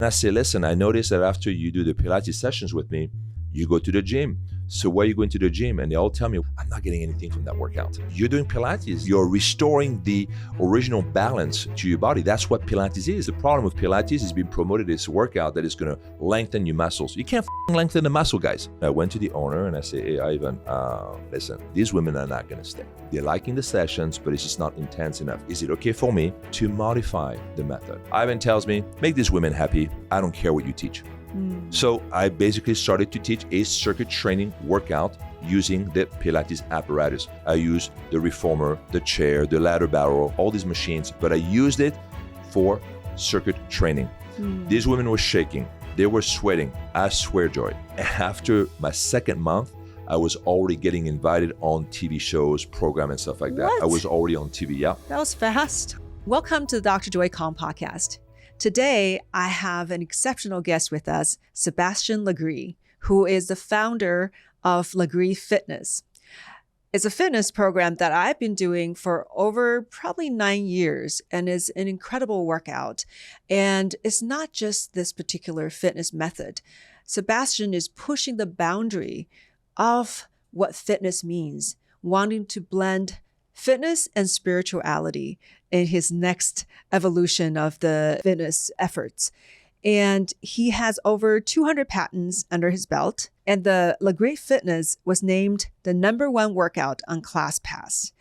And I say, listen, I noticed that after you do the Pilates sessions with me, you go to the gym. So why are you going to the gym? And they all tell me, I'm not getting anything from that workout. You're doing Pilates. You're restoring the original balance to your body. That's what Pilates is. The problem with Pilates is being promoted as a workout that is going to lengthen your muscles. You can't lengthen the muscle, guys. I went to the owner and I say, hey, Ivan, listen, these women are not going to stay. They're liking the sessions, but it's just not intense enough. Is it okay for me to modify the method? Ivan tells me, make these women happy. I don't care what you teach. So I basically started to teach a circuit training workout using the Pilates apparatus. I used the reformer, the chair, the ladder barrel, all these machines, but I used it for circuit training. These women were shaking. They were sweating. I swear, Joy. After my second month, I was already getting invited on TV shows, program and stuff like that. What? I was already on TV, yeah. That was fast. Welcome to the Dr. Joy Calm podcast. Today, I have an exceptional guest with us, Sebastien Lagree, who is the founder of Lagree Fitness. It's a fitness program that I've been doing for over probably 9 years, and is an incredible workout. And it's not just this particular fitness method. Sebastien is pushing the boundary of what fitness means, wanting to blend fitness and spirituality in his next evolution of the fitness efforts. And he has over 200 patents under his belt. And the Lagree Fitness was named the #1 workout on ClassPass.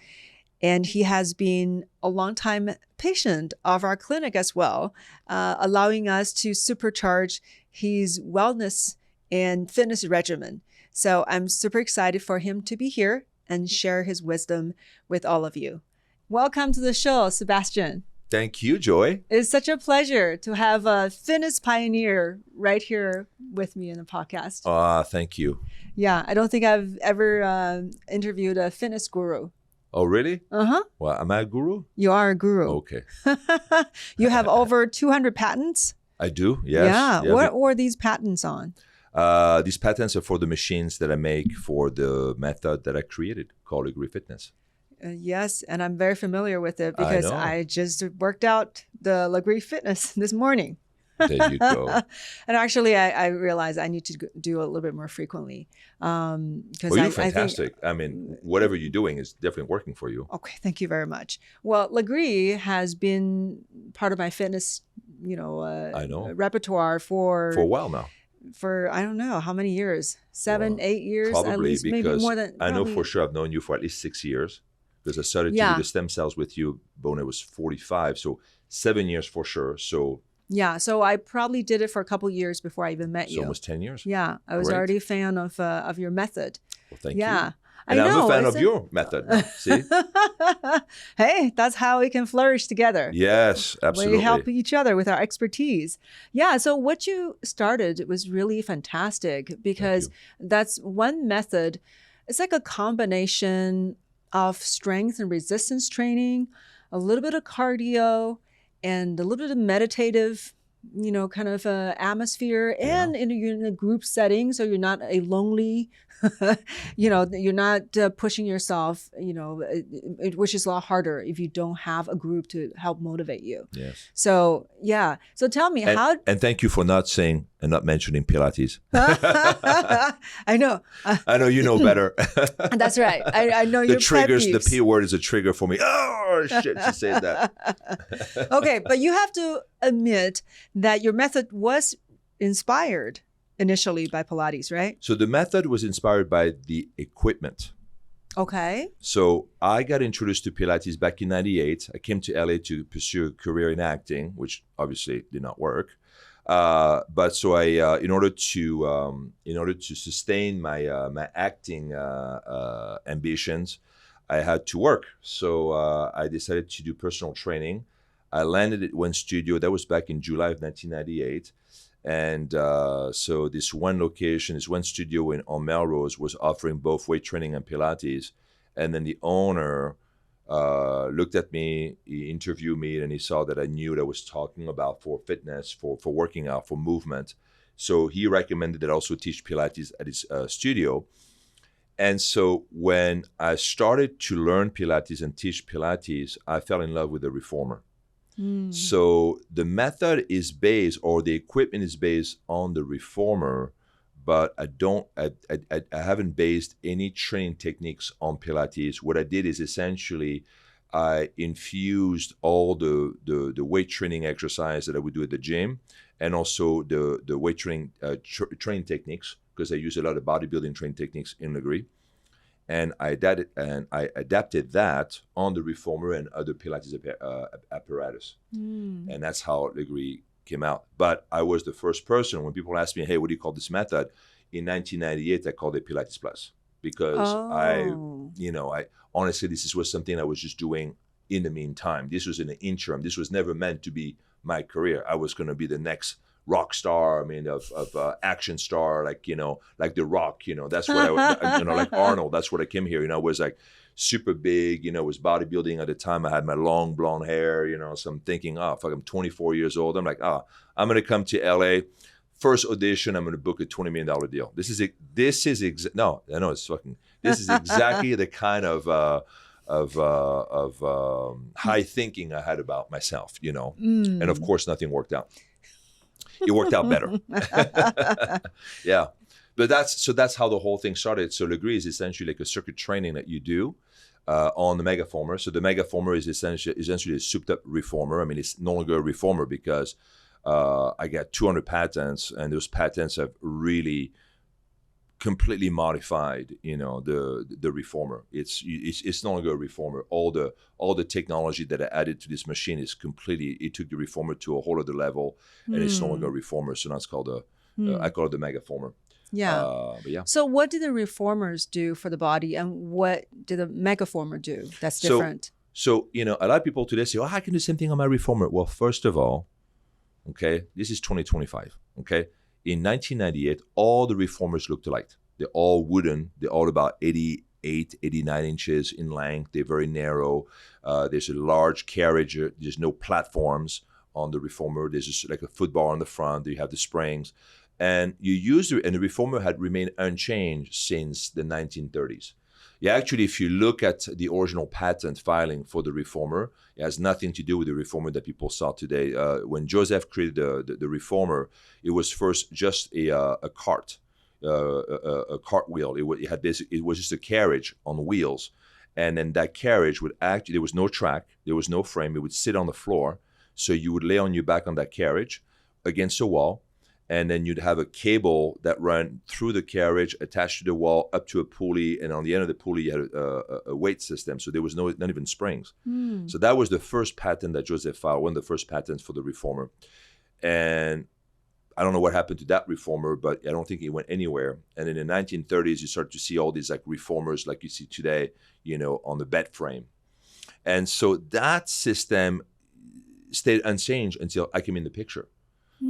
And he has been a longtime patient of our clinic as well, allowing us to supercharge his wellness and fitness regimen. So I'm super excited for him to be here and share his wisdom with all of you. Welcome to the show, Sebastien. Thank you, Joy. It's such a pleasure to have a fitness pioneer right here with me in the podcast. Thank you. Yeah, I don't think I've ever interviewed a fitness guru. Oh, really? Uh-huh. Well, am I a guru? You are a guru. Okay. You have over 200 patents? I do, yes. Yeah. What were these patents on? These patents are for the machines that I make for the method that I created called Lagree Fitness. Yes, and I'm very familiar with it because I know. I just worked out the Lagree Fitness this morning. There you go. And actually, I realized I need to do a little bit more frequently. Well, you're fantastic. I mean, whatever you're doing is definitely working for you. Okay, thank you very much. Well, Lagree has been part of my fitness, I know. repertoire for For a while now. For I don't know how many years, 7, 8 years, Probably at least, because maybe more than. I know probably- for sure I've known you for at least 6 years because I started to Yeah. do the stem cells with you when I was 45. So 7 years for sure. So Yeah, so I probably did it for a couple years before I even met it's you. almost 10 years. Yeah, I was Great. already a fan of your method. Well, thank you. Yeah. And I'm a fan of isn't- your method now. See? Hey, that's how we can flourish together. Yes, absolutely. We help each other with our expertise. Yeah, so what you started was really fantastic because that's one method. It's like a combination of strength and resistance training, a little bit of cardio, and a little bit of meditative, kind of atmosphere. And you're in a group setting, so you're not a lonely, you're not pushing yourself, which is a lot harder if you don't have a group to help motivate you. Yes. So, yeah. So tell me how... And thank you for not saying and not mentioning Pilates. I know. I know you know better. That's right. I know The your triggers, pet the peeves. P word is a trigger for me. Oh, shit, she said that. Okay, but you have to admit that your method was inspired initially by Pilates, right? So the method was inspired by the equipment. Okay. So I got introduced to Pilates back in 98. I came to LA to pursue a career in acting, which obviously did not work. But so I, in order to sustain my acting ambitions, I had to work. So I decided to do personal training. I landed at one studio. That was back in July of 1998. And so this one location, this one studio on Melrose was offering both weight training and Pilates. And then the owner looked at me, he interviewed me, and he saw that I knew what I was talking about for fitness, for working out, for movement. So he recommended that I also teach Pilates at his studio. And so when I started to learn Pilates and teach Pilates, I fell in love with the reformer. So the method is based, or the equipment is based on the reformer, but I haven't based any training techniques on Pilates. What I did is essentially I infused all the weight training exercise that I would do at the gym, and also the weight training training techniques, because I use a lot of bodybuilding training techniques in Lagree. And I adapted that on the reformer and other Pilates apparatus. And that's how Lagree came out. But I was the first person, when people ask me, hey, what do you call this method? In 1998, I called it Pilates Plus, because I honestly, this was something I was just doing in the meantime. This was in the interim. This was never meant to be my career. I was going to be the next rock star, of action star, like The Rock, that's what I, like Arnold, that's what I came here, I was like super big, was bodybuilding at the time. I had my long blonde hair, so I'm thinking, fuck, I'm 24 years old. I'm like, I'm going to come to LA. First audition, I'm going to book a $20 million deal. This is exactly the kind of high thinking I had about myself, and of course nothing worked out. It worked out better. Yeah. But that's how the whole thing started. So Lagree is essentially like a circuit training that you do on the Megaformer. So the Megaformer is essentially a souped up reformer. I mean, it's no longer a reformer because I got 200 patents, and those patents have really completely modified, the reformer. It's no longer a reformer. All the technology that I added to this machine is it took the reformer to a whole other level, and it's no longer a reformer. So now it's called I call it the Megaformer. Yeah. But yeah. So what do the reformers do for the body, and what did the Megaformer do that's different? So a lot of people today say, I can do the same thing on my reformer. Well, first of all, okay, this is 2025, okay? In 1998, all the reformers looked alike. They're all wooden. They're all about 88, 89 inches in length. They're very narrow. There's a large carriage. There's no platforms on the reformer. There's just like a footbar on the front. You have the springs. And the reformer had remained unchanged since the 1930s. Yeah, actually, if you look at the original patent filing for the reformer, it has nothing to do with the reformer that people saw today. When Joseph created the reformer, it was first just a cart, a cartwheel. It was just a carriage on wheels, and then that carriage there was no track, there was no frame. It would sit on the floor, so you would lay on your back on that carriage against a wall. And then you'd have a cable that ran through the carriage, attached to the wall, up to a pulley. And on the end of the pulley, you had a weight system. So there was not even springs. So that was the first patent that Joseph filed, one of the first patents for the reformer. And I don't know what happened to that reformer, but I don't think it went anywhere. And in the 1930s, you start to see all these like reformers like you see today, on the bed frame. And so that system stayed unchanged until I came in the picture.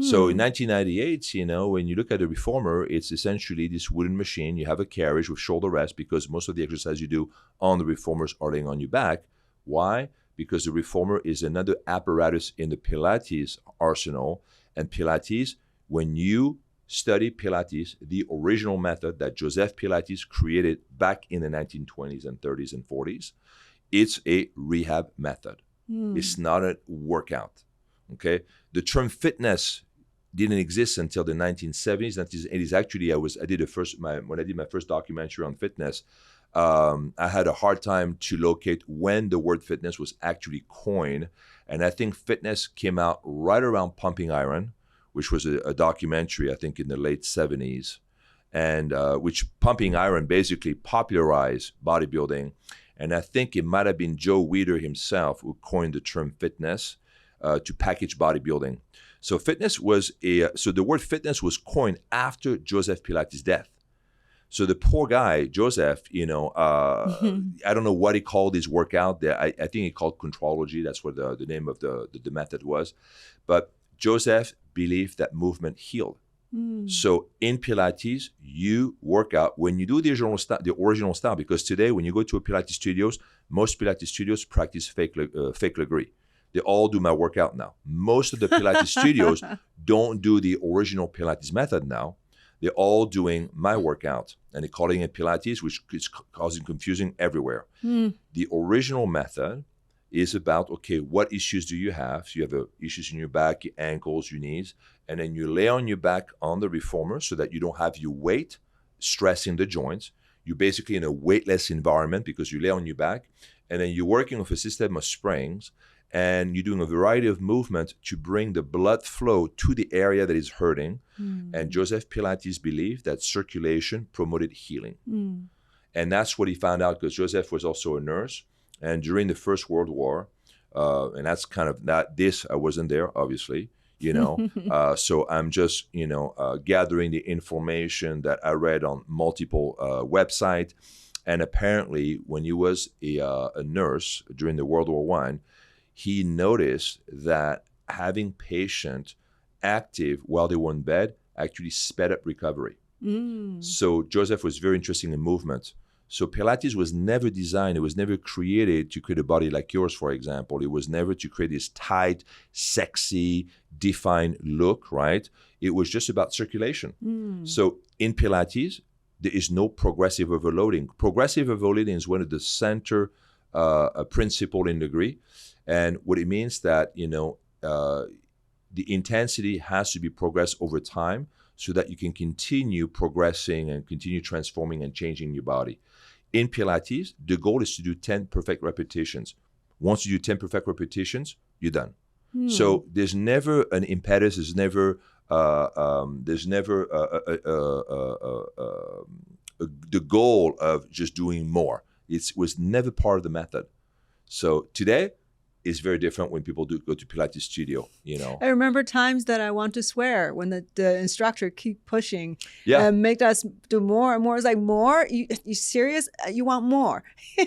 So in 1998, when you look at a reformer, it's essentially this wooden machine. You have a carriage with shoulder rest, because most of the exercise you do on the reformers are laying on your back. Why? Because the reformer is another apparatus in the Pilates arsenal. And Pilates, when you study Pilates, the original method that Joseph Pilates created back in the 1920s and 30s and 40s, it's a rehab method. It's not a workout. Okay, the term fitness didn't exist until the 1970s. 1980s. Actually, when I did my first documentary on fitness, I had a hard time to locate when the word fitness was actually coined, and I think fitness came out right around Pumping Iron, which was a documentary I think in the late 70s, and which Pumping Iron basically popularized bodybuilding, and I think it might have been Joe Weider himself who coined the term fitness. To package bodybuilding. So the word fitness was coined after Joseph Pilates' death. So the poor guy, Joseph, I don't know what he called his workout. I think he called contrology. That's what the name of the method was. But Joseph believed that movement healed. So in Pilates, you work out when you do the original style, because today when you go to a Pilates studios, most Pilates studios practice fake Lagree. They all do my workout now. Most of the Pilates studios don't do the original Pilates method now. They're all doing my workout, and they're calling it Pilates, which is causing confusion everywhere. The original method is about, okay, what issues do you have? So you have issues in your back, your ankles, your knees, and then you lay on your back on the reformer so that you don't have your weight stressing the joints. You're basically in a weightless environment because you lay on your back, and then you're working with a system of springs, and you're doing a variety of movements to bring the blood flow to the area that is hurting. And Joseph Pilates believed that circulation promoted healing. And that's what he found out, because Joseph was also a nurse. And during the First World War, and that's kind of not this, I wasn't there, obviously, so I'm just, gathering the information that I read on multiple websites. And apparently, when he was a nurse during the World War I, he noticed that having patients active while they were in bed actually sped up recovery. So Joseph was very interested in movement. So Pilates was never designed, it was never created to create a body like yours, for example. It was never to create this tight, sexy, defined look, right? It was just about circulation. So in Pilates, there is no progressive overloading. Progressive overloading is one of the center principle in Lagree. And what it means that, the intensity has to be progressed over time so that you can continue progressing and continue transforming and changing your body. In Pilates, the goal is to do 10 perfect repetitions. Once you do 10 perfect repetitions, you're done. So there's never an impetus, there's never the goal of just doing more. It was never part of the method. So today, is very different when people do go to Pilates studio, I remember times that I want to swear when the instructor keep pushing and make us do more and more. It's like, more? You serious? You want more? So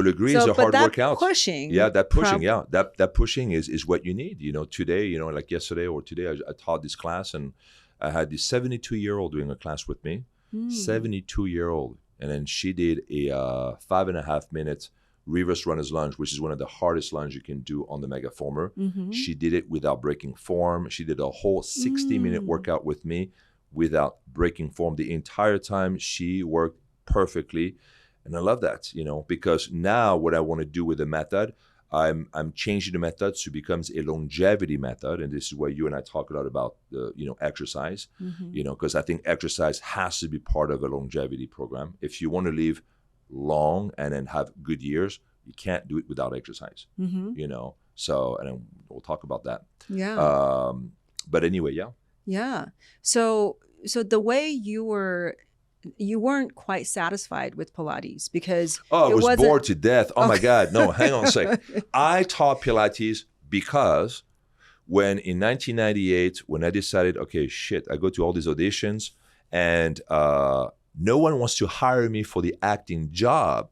Lagree is a hard workout. Pushing. That pushing. That pushing is what you need. Today, like yesterday or today, I taught this class, and I had this 72-year-old doing a class with me, 72-year-old. And then she did a 5.5 minute reverse runner's lunge, which is one of the hardest lunges you can do on the Megaformer. She did it without breaking form. She did a whole 60-minute workout with me without breaking form. The entire time she worked perfectly. And I love that, because now what I want to do with the method, I'm changing the method so it becomes a longevity method. And this is where you and I talk a lot about, exercise, because I think exercise has to be part of a longevity program. If you want to live long and then have good years, you can't do it without exercise. So, and then we'll talk about that. But anyway, So the way you weren't quite satisfied with Pilates because I was bored to death. Oh my God, no, hang on a sec. I taught Pilates because when in 1998, when I decided, okay, shit, I go to all these auditions and no one wants to hire me for the acting job,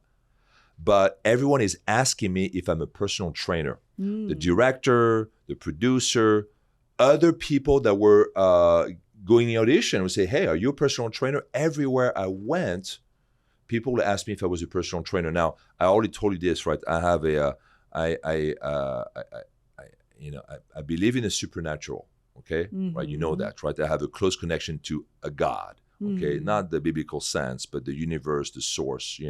but everyone is asking me if I'm a personal trainer. The director, the producer, other people that were going in the audition would say, hey, are you a personal trainer? Everywhere I went, people would ask me if I was a personal trainer. Now, I already told you this, right? I have I believe in the supernatural, okay? Right? You know that, right? I have a close connection to a God. Okay, not the biblical sense, but the universe, the source,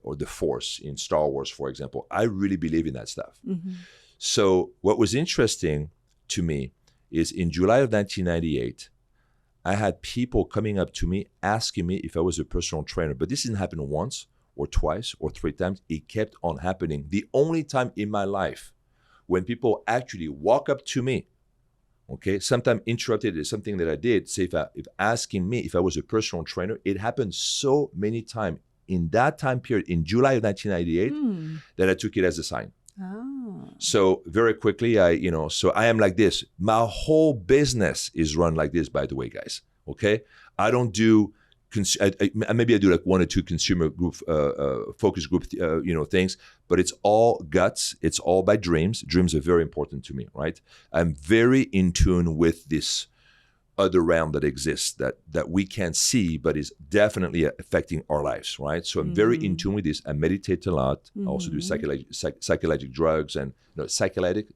or the force in Star Wars, for example. I really believe in that stuff. So what was interesting to me is in July of 1998, I had people coming up to me asking me if I was a personal trainer. But this didn't happen once or twice or 3 times. It kept on happening. The only time in my life when people actually walk up to me, okay, sometimes interrupted is something that I did. Say if asking me if I was a personal trainer, it happened so many times in that time period in July of 1998 that I took it as a sign. So very quickly, so I am like this. My whole business is run like this, by the way, guys. Okay, I don't do. Maybe I do like 1 or 2 consumer group, focus group, things, but it's all guts. It's all by dreams. Dreams are very important to me, right? I'm very in tune with this other realm that exists that we can't see, but is definitely affecting our lives, right? So I'm very in tune with this. I meditate a lot. I also do psychedelic drugs and psychedelic.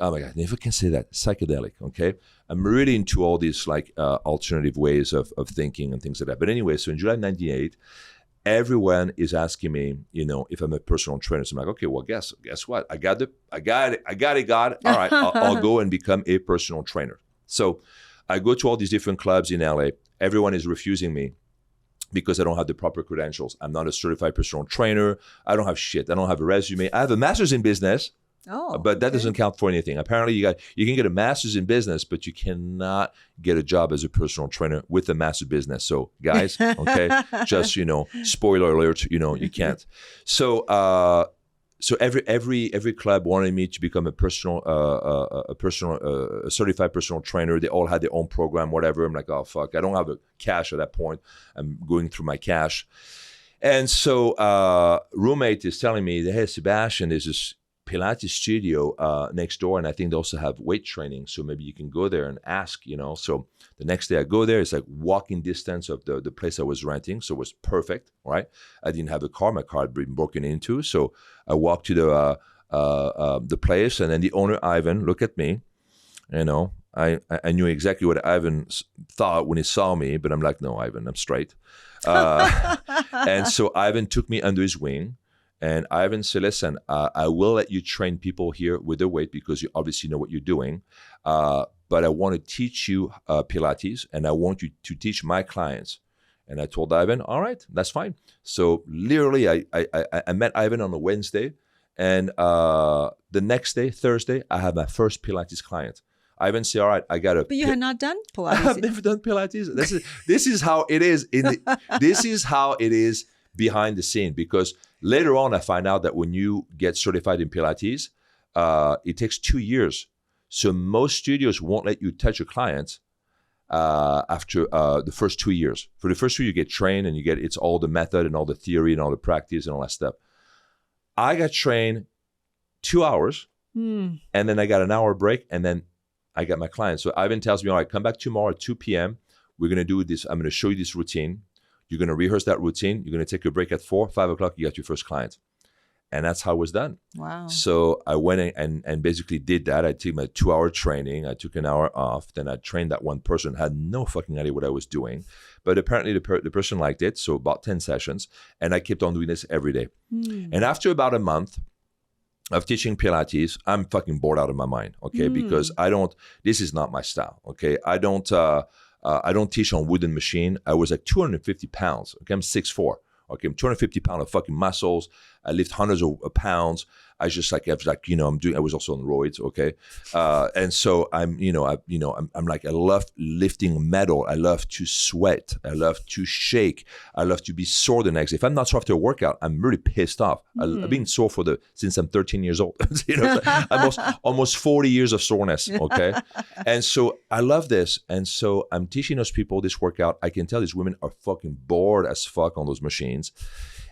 Oh my God, never can say that. Psychedelic. Okay, I'm really into all these alternative ways of thinking and things like that. But anyway, so in July '98, everyone is asking me, if I'm a personal trainer. So I'm like, okay, well, guess what? I got it. God. All right, I'll go and become a personal trainer. So I go to all these different clubs in LA. Everyone is refusing me because I don't have the proper credentials. I'm not a certified personal trainer. I don't have shit. I don't have a resume. I have a master's in business. Oh, but that doesn't count for anything. Apparently, you can get a master's in business, but you cannot get a job as a personal trainer with a master's business. So, guys, okay, just spoiler alert, you can't. So, every club wanted me to become a certified personal trainer. They all had their own program, whatever. I'm like, oh fuck, I don't have a cash at that point. I'm going through my cash, and so roommate is telling me, hey, Sebastien, there's this Pilates studio next door, and I think they also have weight training, so maybe you can go there and ask. So the next day I go there, it's like walking distance of the place I was renting, so it was perfect, right? I didn't have a car, my car had been broken into, so I walked to the place, and then the owner, Ivan, looked at me. I knew exactly what Ivan thought when he saw me, but I'm like, no, Ivan, I'm straight. And so Ivan took me under his wing. And Ivan said, listen, I will let you train people here with the weight because you obviously know what you're doing. But I want to teach you Pilates, and I want you to teach my clients. And I told Ivan, all right, that's fine. So literally, I met Ivan on a Wednesday. And the next day, Thursday, I had my first Pilates client. Ivan said, all right, I got to. But you had not done Pilates. I've never done Pilates. This is how it is. This is how it is behind the scene, because later on I find out that when you get certified in Pilates, it takes 2 years. So most studios won't let you touch a client after the first 2 years. For the first 2 years, you get trained and it's all the method and all the theory and all the practice and all that stuff. I got trained 2 hours and then I got an hour break and then I got my client. So Ivan tells me, all right, come back tomorrow at 2 p.m. We're going to do this. I'm going to show you this routine. You're going to rehearse that routine. You're going to take a break at 4, 5 o'clock. You got your first client. And that's how it was done. Wow. So I went and basically did that. I took my 2-hour training. I took an hour off. Then I trained that one person. Had no fucking idea what I was doing. But apparently the person liked it. So about 10 sessions. And I kept on doing this every day. And after about a month of teaching Pilates, I'm fucking bored out of my mind. Okay. Because this is not my style. Okay. I don't teach on wooden machine. I was like 250 pounds. Okay, I'm 6'4". Okay, I'm 250 pounds of fucking muscles. I lift hundreds of pounds. I was also on roids. Okay, and so I'm like, I love lifting metal. I love to sweat. I love to shake. I love to be sore the next day. If I'm not sore after a workout, I'm really pissed off. I've been sore since I'm 13 years old. Almost 40 years of soreness. Okay, and so I love this, and so I'm teaching those people this workout. I can tell these women are fucking bored as fuck on those machines.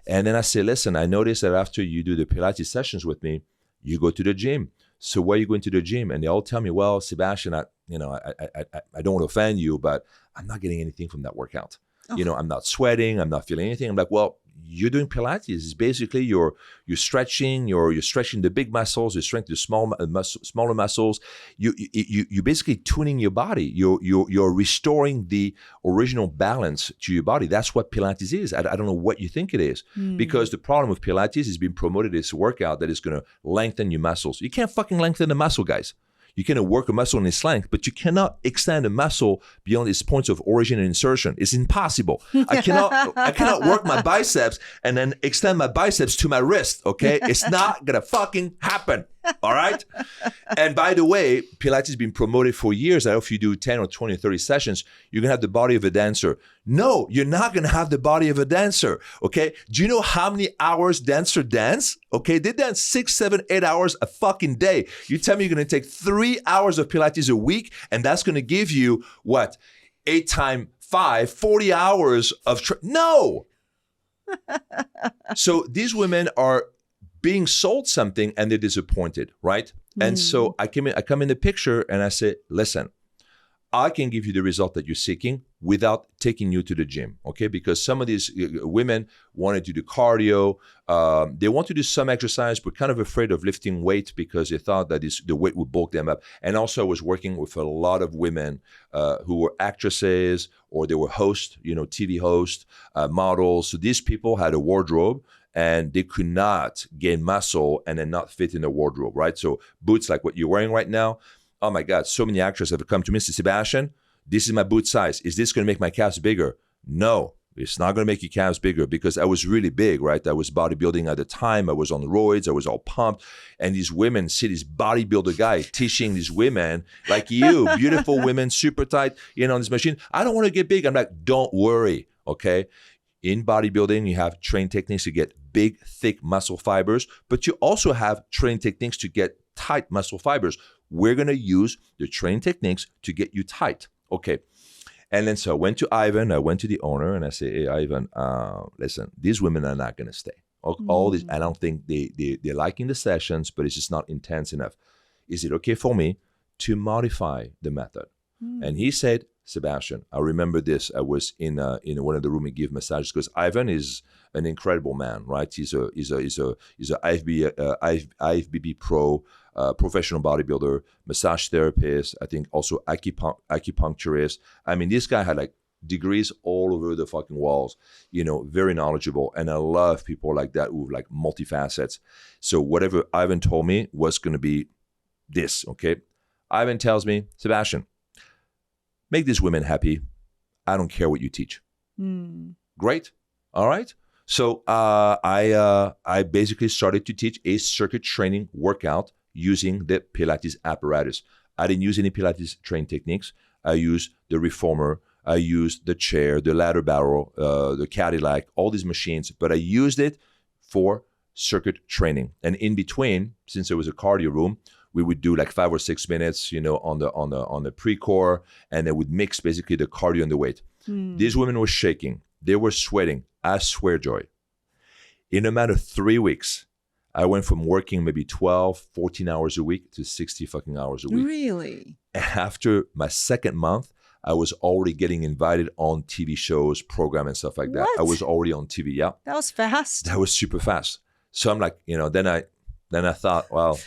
And then I say, listen, I noticed that after you do the Pilates sessions with me, you go to the gym. So why are you going to the gym? And they all tell me, well, Sebastien, I don't want to offend you, but I'm not getting anything from that workout. Oh. I'm not sweating. I'm not feeling anything. I'm like, well, you're doing Pilates. It's basically you're stretching. You're stretching the big muscles. You're stretching the smaller muscles. You're basically tuning your body. You're restoring the original balance to your body. That's what Pilates is. I don't know what you think it is, because the problem with Pilates is being promoted as a workout that is going to lengthen your muscles. You can't fucking lengthen the muscle, guys. You can work a muscle in its length, but you cannot extend a muscle beyond its points of origin and insertion. It's impossible. I cannot work my biceps and then extend my biceps to my wrist, okay? It's not gonna fucking happen, all right? And by the way, Pilates has been promoted for years that if you do 10 or 20 or 30 sessions, you're gonna have the body of a dancer. No, you're not gonna have the body of a dancer, okay? Do you know how many hours dancers dance? Okay, they dance 6, 7, 8 hours a fucking day. You tell me you're gonna take 3 hours of Pilates a week, and that's gonna give you what? 8 times 5, 40 hours of no. So these women are being sold something and they're disappointed, right? And so I come in the picture and I say, listen, I can give you the result that you're seeking without taking you to the gym, okay? Because some of these women wanted to do cardio. They want to do some exercise, but kind of afraid of lifting weight because they thought that the weight would bulk them up. And also I was working with a lot of women who were actresses or they were hosts, TV hosts, models. So these people had a wardrobe and they could not gain muscle and then not fit in the wardrobe, right? So boots like what you're wearing right now. Oh my God, so many actresses have come to me, Sebastien, this is my boot size. Is this going to make my calves bigger? No, it's not going to make your calves bigger because I was really big, right? I was bodybuilding at the time. I was on roids. I was all pumped. And these women see this bodybuilder guy teaching these women like you, beautiful women, super tight, on this machine. I don't want to get big. I'm like, don't worry, okay? In bodybuilding, you have trained techniques to get big, thick muscle fibers, but you also have trained techniques to get tight muscle fibers. We're going to use the trained techniques to get you tight. Okay. And then so I went to Ivan, I went to the owner and I say, hey, Ivan, listen, these women are not going to stay. All these, I don't think they're liking the sessions, but it's just not intense enough. Is it okay for me to modify the method? And he said, Sebastien, I remember this. I was in one of the room and give massages because Ivan is an incredible man, right? He's a IFBB pro, professional bodybuilder, massage therapist. I think also acupuncturist. I mean, this guy had like degrees all over the fucking walls. Very knowledgeable, and I love people like that who have like multifacets. So whatever Ivan told me was going to be this. Okay, Ivan tells me, Sebastien, make these women happy. I don't care what you teach. Great. All right. So I basically started to teach a circuit training workout using the Pilates apparatus. I didn't use any Pilates trained techniques. I used the reformer. I used the chair, the ladder barrel, the Cadillac, all these machines, but I used it for circuit training. And in between, since it was a cardio room, we would do like 5 or 6 minutes, on the pre-core, and then would mix basically the cardio and the weight. These women were shaking. They were sweating. I swear, Joy. In a matter of 3 weeks, I went from working maybe 12, 14 hours a week to 60 fucking hours a week. Really? After my second month, I was already getting invited on TV shows, program and stuff like that. What? I was already on TV. Yeah. That was fast. That was super fast. So I'm like, then I thought, well,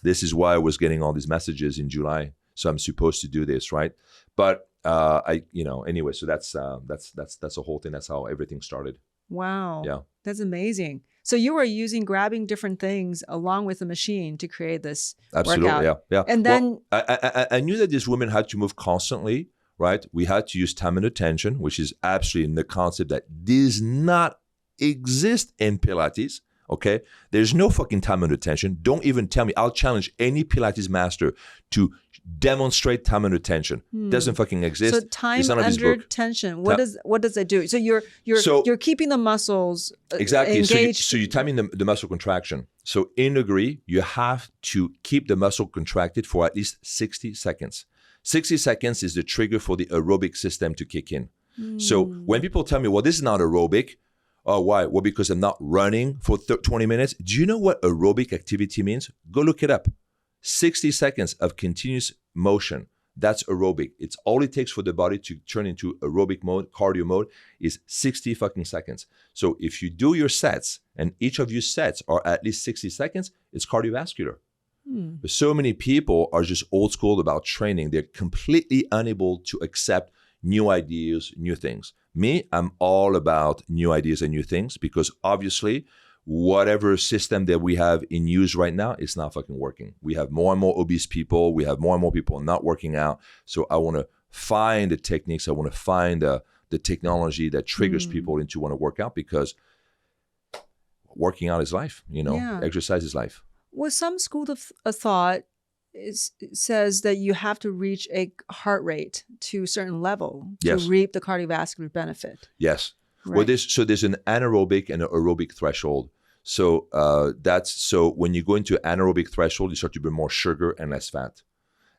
this is why I was getting all these messages in July. So I'm supposed to do this, right? But anyway, so that's the whole thing. That's how everything started. Wow. Yeah. That's amazing. So you were grabbing different things along with the machine to create this workout. Yeah. And then I knew that these women had to move constantly, right? We had to use time and attention, which is absolutely in the concept that does not exist in Pilates. Okay, there's no fucking time and attention. Don't even tell me. I'll challenge any Pilates master to demonstrate time and attention. Doesn't fucking exist. So time under tension. What does it do? So you're keeping the muscles exactly engaged. So you're timing the muscle contraction. So in Lagree, you have to keep the muscle contracted for at least 60 seconds. 60 seconds is the trigger for the aerobic system to kick in. So when people tell me, well, this is not aerobic. Oh, why? Well, because I'm not running for 20 minutes. Do you know what aerobic activity means? Go look it up. 60 seconds of continuous motion. That's aerobic. It's all it takes for the body to turn into aerobic mode, cardio mode, is 60 fucking seconds. So if you do your sets, and each of your sets are at least 60 seconds, it's cardiovascular. But so many people are just old school about training. They're completely unable to accept new ideas, new things. Me, I'm all about new ideas and new things because obviously whatever system that we have in use right now is not fucking working. We have more and more obese people. We have more and more people not working out. So I want to find the techniques. I want to find the technology that triggers people into want to work out because working out is life, exercise is life. Well, some school of thought says that you have to reach a heart rate to a certain level to reap the cardiovascular benefit. Yes. Right. Well, there's an anaerobic and an aerobic threshold. So when you go into anaerobic threshold, you start to burn more sugar and less fat,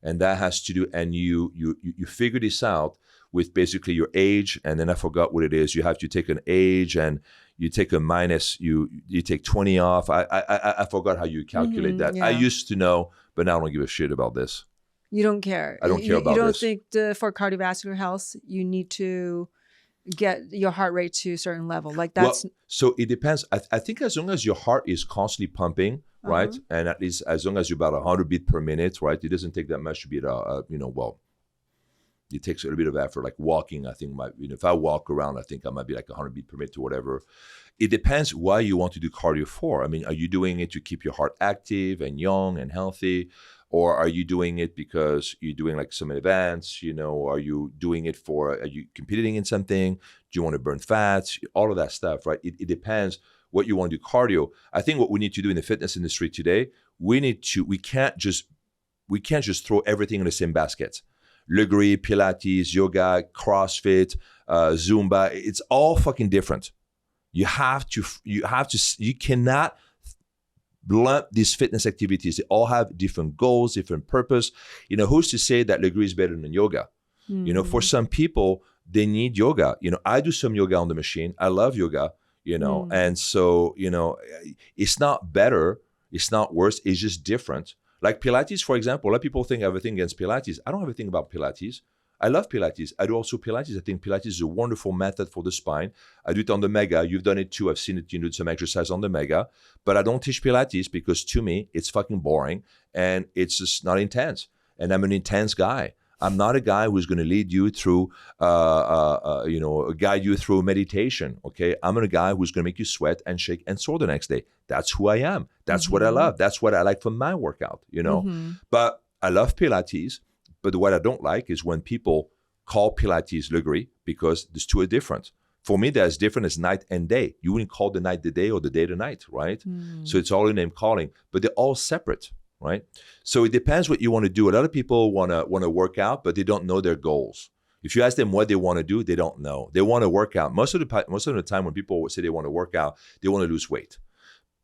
and that has to do. And you figure this out with basically your age, and then I forgot what it is. You have to take an age and you take a minus. You take 20 off. I forgot how you calculate that. Yeah. I used to know. But now I don't give a shit about this. You don't care. I don't care about You don't this. think for cardiovascular health, you need to get your heart rate to a certain level. Like that's so it depends. I think as long as your heart is constantly pumping, right, Uh-huh. and at least as long as you're about 100 beats per minute, right, it doesn't take that much to be at it takes a little bit of effort. Like walking, I think if I walk around, I think I might be like 100 beats per minute or whatever. It depends why you want to do cardio for. I mean, are you doing it to keep your heart active and young and healthy? Or are you doing it because you're doing like some events, are you doing it are you competing in something? Do you want to burn fats? All of that stuff, right? It depends what you want to do cardio. I think what we need to do in the fitness industry today, we can't just throw everything in the same basket. Lagree, Pilates, yoga, CrossFit, Zumba, it's all fucking different. You cannot blunt these fitness activities. They all have different goals, different purpose. Who's to say that Lagree is better than yoga? For some people, they need yoga. I do some yoga on the machine. I love yoga, and so, it's not better. It's not worse. It's just different. Like Pilates, for example, a lot of people think I have a thing against Pilates. I don't have a thing about Pilates. I love Pilates. I do also Pilates. I think Pilates is a wonderful method for the spine. I do it on the Mega. You've done it too. I've seen it. You do some exercise on the Mega. But I don't teach Pilates because to me, it's fucking boring and it's just not intense. And I'm an intense guy. I'm not a guy who's going to lead you through, guide you through meditation. Okay, I'm a guy who's going to make you sweat and shake and sore the next day. That's who I am. That's what I love. That's what I like from my workout. But I love Pilates. But what I don't like is when people call Pilates Lagree because these two are different. For me, they're as different as night and day. You wouldn't call the night the day or the day the night, right? So it's all in name calling, but they're all separate, right? So it depends what you want to do. A lot of people want to work out, but they don't know their goals. If you ask them what they want to do, they don't know. They want to work out. Most of the time when people say they want to work out, they want to lose weight.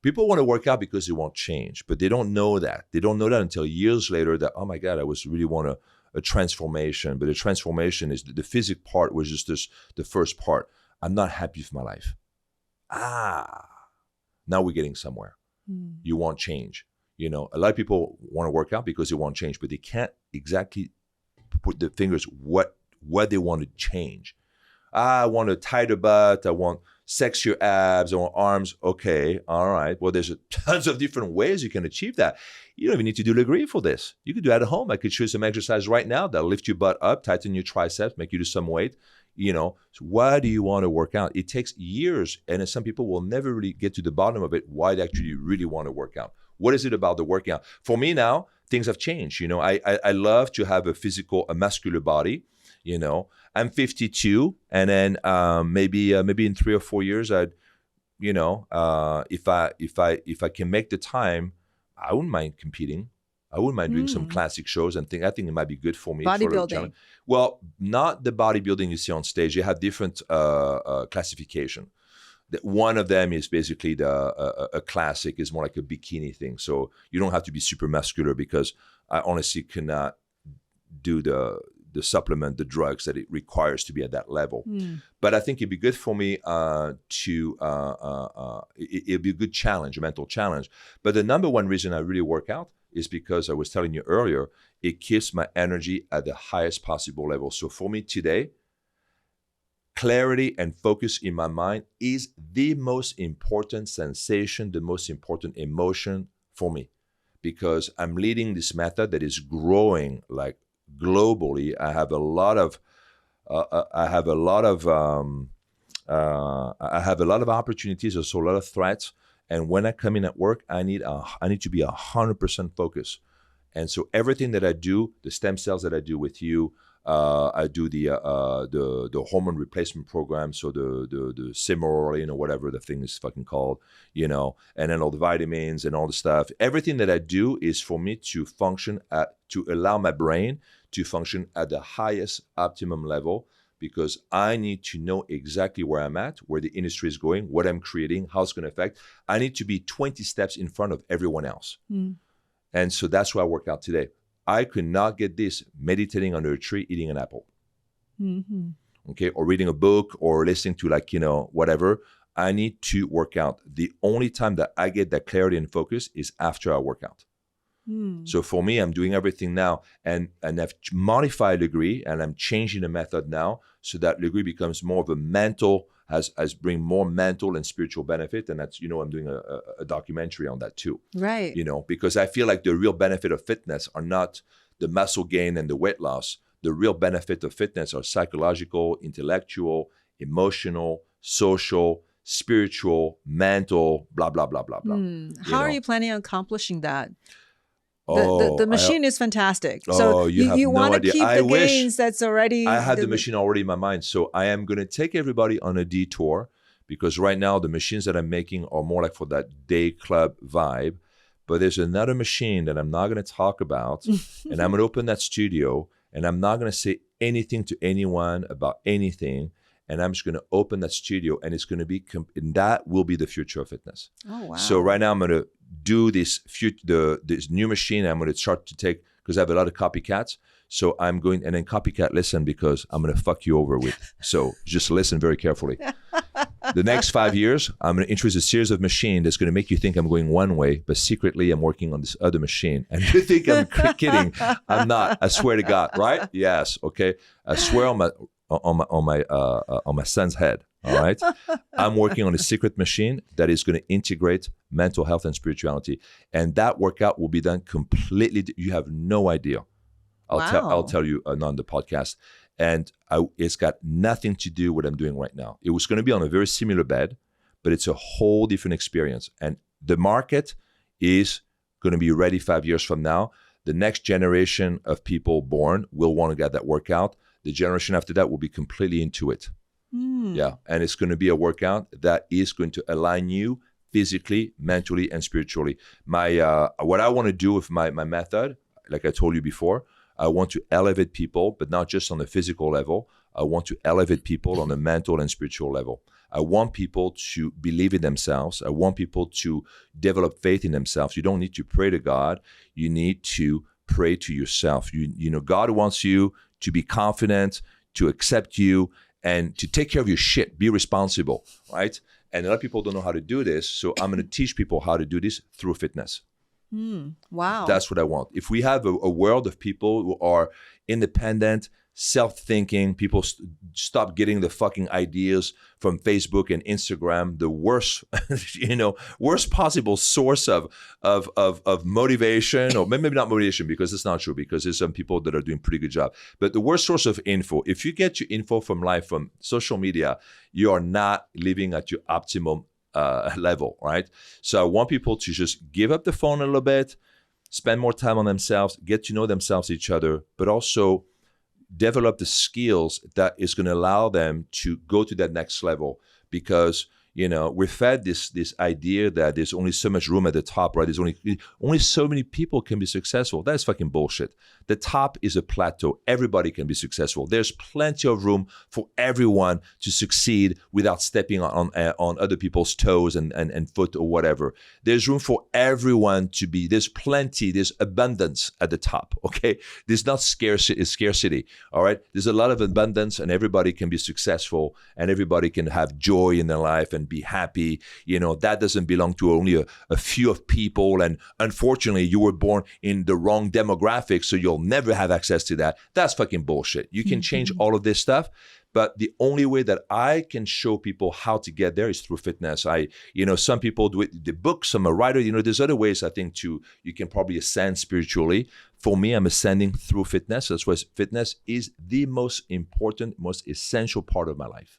People want to work out because they want change, but they don't know that. They don't know that until years later that, oh my God, I really want a transformation. But the transformation is the physical part was just the first part. I'm not happy with my life. Now we're getting somewhere. You want change. A lot of people want to work out because they want change, but they can't exactly put the fingers what they want to change. I want a tighter butt. I want sexier abs. I want arms. Okay, all right. Well, there's tons of different ways you can achieve that. You don't even need to do Lagree for this. You could do it at home. I could show you some exercise right now that'll lift your butt up, tighten your triceps, make you do some weight. So why do you want to work out? It takes years, and some people will never really get to the bottom of it, why they actually really want to work out. What is it about the workout? For me now, things have changed. I love to have a muscular body. I'm 52, and then maybe in 3 or 4 years, I'd, if I can make the time, I wouldn't mind competing. I wouldn't mind doing some classic shows and I think it might be good for me. Bodybuilding. Well, not the bodybuilding you see on stage. You have different classification. One of them is basically a classic, is more like a bikini thing. So you don't have to be super muscular because I honestly cannot do the supplement, the drugs that it requires to be at that level. But I think it'd be good for me it'd be a good challenge, a mental challenge. But the number one reason I really work out is because I was telling you earlier, it keeps my energy at the highest possible level. So for me today, clarity and focus in my mind is the most important sensation, the most important emotion for me, because I'm leading this method that is growing like globally. I have a lot of opportunities, also a lot of threats. And when I come in at work, I need to be 100% focused. And so everything that I do, the stem cells that I do with you, I do the hormone replacement program, so the Simorelin or whatever the thing is fucking called, and then all the vitamins and all the stuff. Everything that I do is for me to function to allow my brain to function at the highest optimum level, because I need to know exactly where I'm at, where the industry is going, what I'm creating, how it's going to affect. I need to be 20 steps in front of everyone else. And so that's why I work out today. I could not get this meditating under a tree, eating an apple. Okay, or reading a book or listening to whatever. I need to work out. The only time that I get that clarity and focus is after I work out. So for me, I'm doing everything now, and I've modified Lagree, and I'm changing the method now so that Lagree becomes more of a mental, has bring more mental and spiritual benefit. And that's, I'm doing a documentary on that too. Right. Because I feel like the real benefit of fitness are not the muscle gain and the weight loss. The real benefit of fitness are psychological, intellectual, emotional, social, spiritual, mental, blah, blah, blah, blah, blah. How are you planning on accomplishing that? Oh, the machine is fantastic. Oh, so you no want to idea. keep I the wish gains that's already... I had the machine already in my mind. So I am going to take everybody on a detour, because right now the machines that I'm making are more like for that day club vibe. But there's another machine that I'm not going to talk about. And I'm going to open that studio, and I'm not going to say anything to anyone about anything. And I'm just going to open that studio, and it's going to be, and that will be the future of fitness. Oh, wow. So right now I'm going to do this new machine. I'm going to start to take, because I have a lot of copycats. So I'm going, and then copycat, listen, because I'm going to fuck you over with. So just listen very carefully. The next 5 years, I'm going to introduce a series of machines that's going to make you think I'm going one way, but secretly I'm working on this other machine. And you think I'm kidding. I'm not. I swear to God, right? Yes. Okay. I swear on my son's head. All right. I'm working on a secret machine that is going to integrate mental health and spirituality. And that workout will be done completely. You have no idea. I'll tell you on the podcast. And it's got nothing to do with what I'm doing right now. It was going to be on a very similar bed, but it's a whole different experience. And the market is going to be ready 5 years from now. The next generation of people born will want to get that workout. The generation after that will be completely into it. Yeah. And it's going to be a workout that is going to align you physically, mentally, and spiritually. What I want to do with my method, like I told you before, I want to elevate people, but not just on the physical level. I want to elevate people on the mental and spiritual level. I want people to believe in themselves. I want people to develop faith in themselves. You don't need to pray to God. You need to pray to yourself. God wants you to be confident, to accept you, and to take care of your shit. Be responsible, right? And a lot of people don't know how to do this. So I'm going to teach people how to do this through fitness. Wow. That's what I want. If we have a world of people who are independent, self-thinking, people stop getting the fucking ideas from Facebook and Instagram, the worst, worst possible source of motivation, or maybe not motivation, because it's not true, because there's some people that are doing a pretty good job. But the worst source of info, if you get your info from life, from social media, you are not living at your optimum level, right? So I want people to just give up the phone a little bit, spend more time on themselves, get to know themselves, each other, but also develop the skills that is going to allow them to go to that next level. Because we're fed this idea that there's only so much room at the top, right? There's only so many people can be successful. That's fucking bullshit. The top is a plateau. Everybody can be successful. There's plenty of room for everyone to succeed without stepping on other people's toes and foot or whatever. There's room for everyone to be. There's abundance at the top. Okay, there's not scarcity. All right, there's a lot of abundance, and everybody can be successful, and everybody can have joy in their life and be happy. That doesn't belong to only a few of people. And unfortunately, you were born in the wrong demographic, so you'll never have access to that. That's fucking bullshit. You can change all of this stuff, but the only way that I can show people how to get there is through fitness. Some people do it, the book, some a writer, there's other ways I think you can probably ascend spiritually. For me, I'm ascending through fitness. That's why fitness is the most important, most essential part of my life.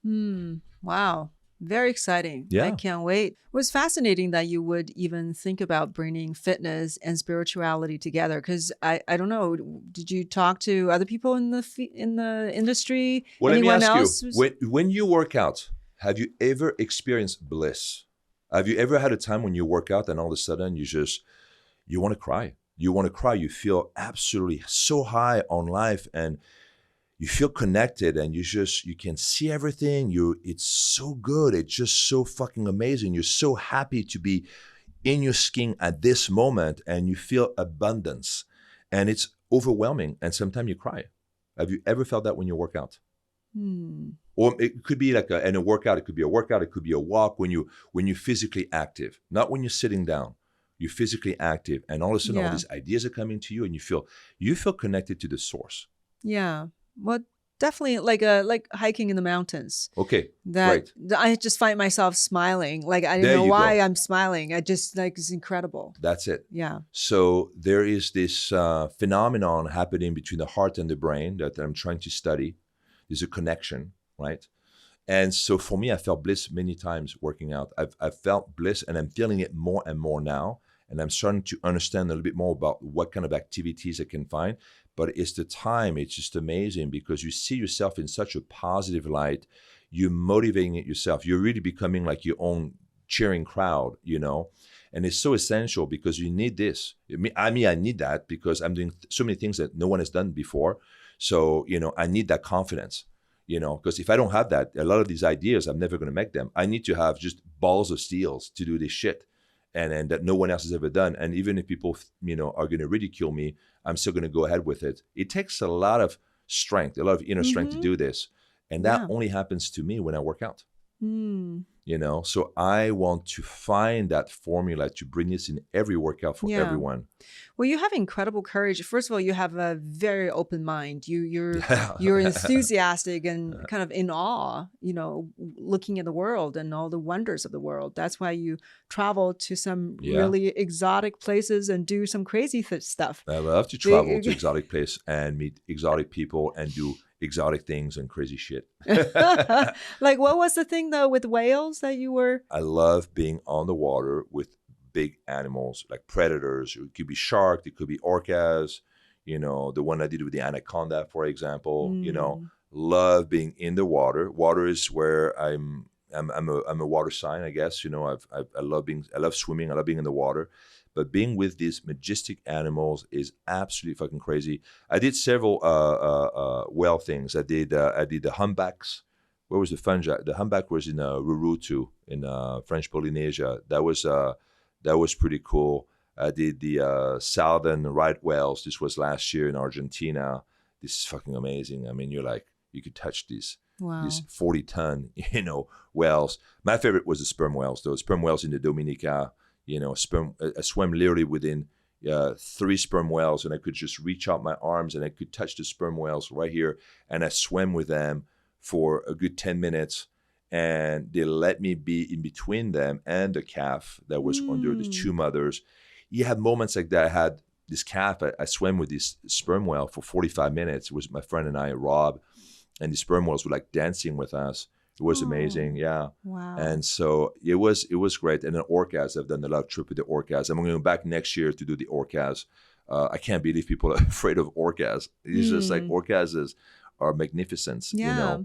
Wow. Very exciting. Yeah. I can't wait. It was fascinating that you would even think about bringing fitness and spirituality together. Because I don't know, did you talk to other people in the industry? Well, Anyone let me else? ask you, when you work out, have you ever experienced bliss? Have you ever had a time when you work out and all of a sudden you want to cry? You want to cry. You feel absolutely so high on life, and you feel connected, and you can see everything. It's so good. It's just so fucking amazing. You're so happy to be in your skin at this moment, and you feel abundance, and it's overwhelming. And sometimes you cry. Have you ever felt that when you work out? Or it could be like in a workout. It could be a workout. It could be a walk when you're physically active, not when you're sitting down. You're physically active, and all of a sudden, all these ideas are coming to you, and you feel connected to the source. Yeah. Well, definitely like hiking in the mountains. Okay, That great. I just find myself smiling. Like I don't There know you why go. I'm smiling. I just like it's incredible. That's it. Yeah. So there is this phenomenon happening between the heart and the brain that I'm trying to study. There's a connection, right? And so for me, I felt bliss many times working out. I've felt bliss, and I'm feeling it more and more now. And I'm starting to understand a little bit more about what kind of activities I can find. But it's the time, it's just amazing because you see yourself in such a positive light. You're motivating it yourself. You're really becoming like your own cheering crowd, And it's so essential because you need this. I need that because I'm doing so many things that no one has done before. So, I need that confidence. Because if I don't have that, a lot of these ideas, I'm never going to make them. I need to have just balls of steels to do this shit and that no one else has ever done. And even if people, are going to ridicule me, I'm still going to go ahead with it. It takes a lot of strength, a lot of inner strength to do this. And that only happens to me when I work out. So I want to find that formula to bring this in every workout for everyone. Well, you have incredible courage. First of all, you have a very open mind. You're enthusiastic and kind of in awe, looking at the world and all the wonders of the world. That's why you travel to some really exotic places and do some crazy stuff. I love to travel to exotic places and meet exotic people and do exotic things and crazy shit. Like what was the thing though with whales that you were? I love being on the water with big animals like predators. It could be shark, it could be orcas, the one I did with the anaconda, for example. Love being in the water. Water is where I'm a water sign, I guess. I love swimming, I love being in the water. But being with these majestic animals is absolutely fucking crazy. I did several whale things. I did the humpbacks. Where was the fungi? The humpback was in Rurutu in French Polynesia. That was pretty cool. I did the southern right whales. This was last year in Argentina. This is fucking amazing. I mean, you could touch these 40-ton, whales. My favorite was the sperm whales. Those sperm whales in the Dominica. I swam literally within 3 sperm whales, and I could just reach out my arms and I could touch the sperm whales right here. And I swam with them for a good 10 minutes, and they let me be in between them and the calf that was under the 2 mothers. You have moments like that. I had this calf. I swam with this sperm whale for 45 minutes. It was my friend and I, Rob, and the sperm whales were like dancing with us. It was amazing, yeah. Wow. And so it was great. And then orcas, I've done a lot of trip with the orcas. I'm going to go back next year to do the orcas. I can't believe people are afraid of orcas. It's just like orcas are magnificent, Yeah,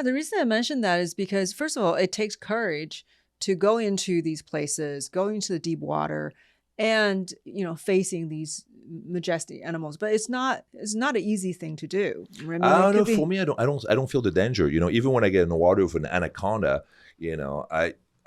the reason I mentioned that is because, first of all, it takes courage to go into these places, go into the deep water, and facing these majestic animals. But it's not an easy thing to do. I mean, I don't know. For me, I don't feel the danger. Even when I get in the water with an anaconda,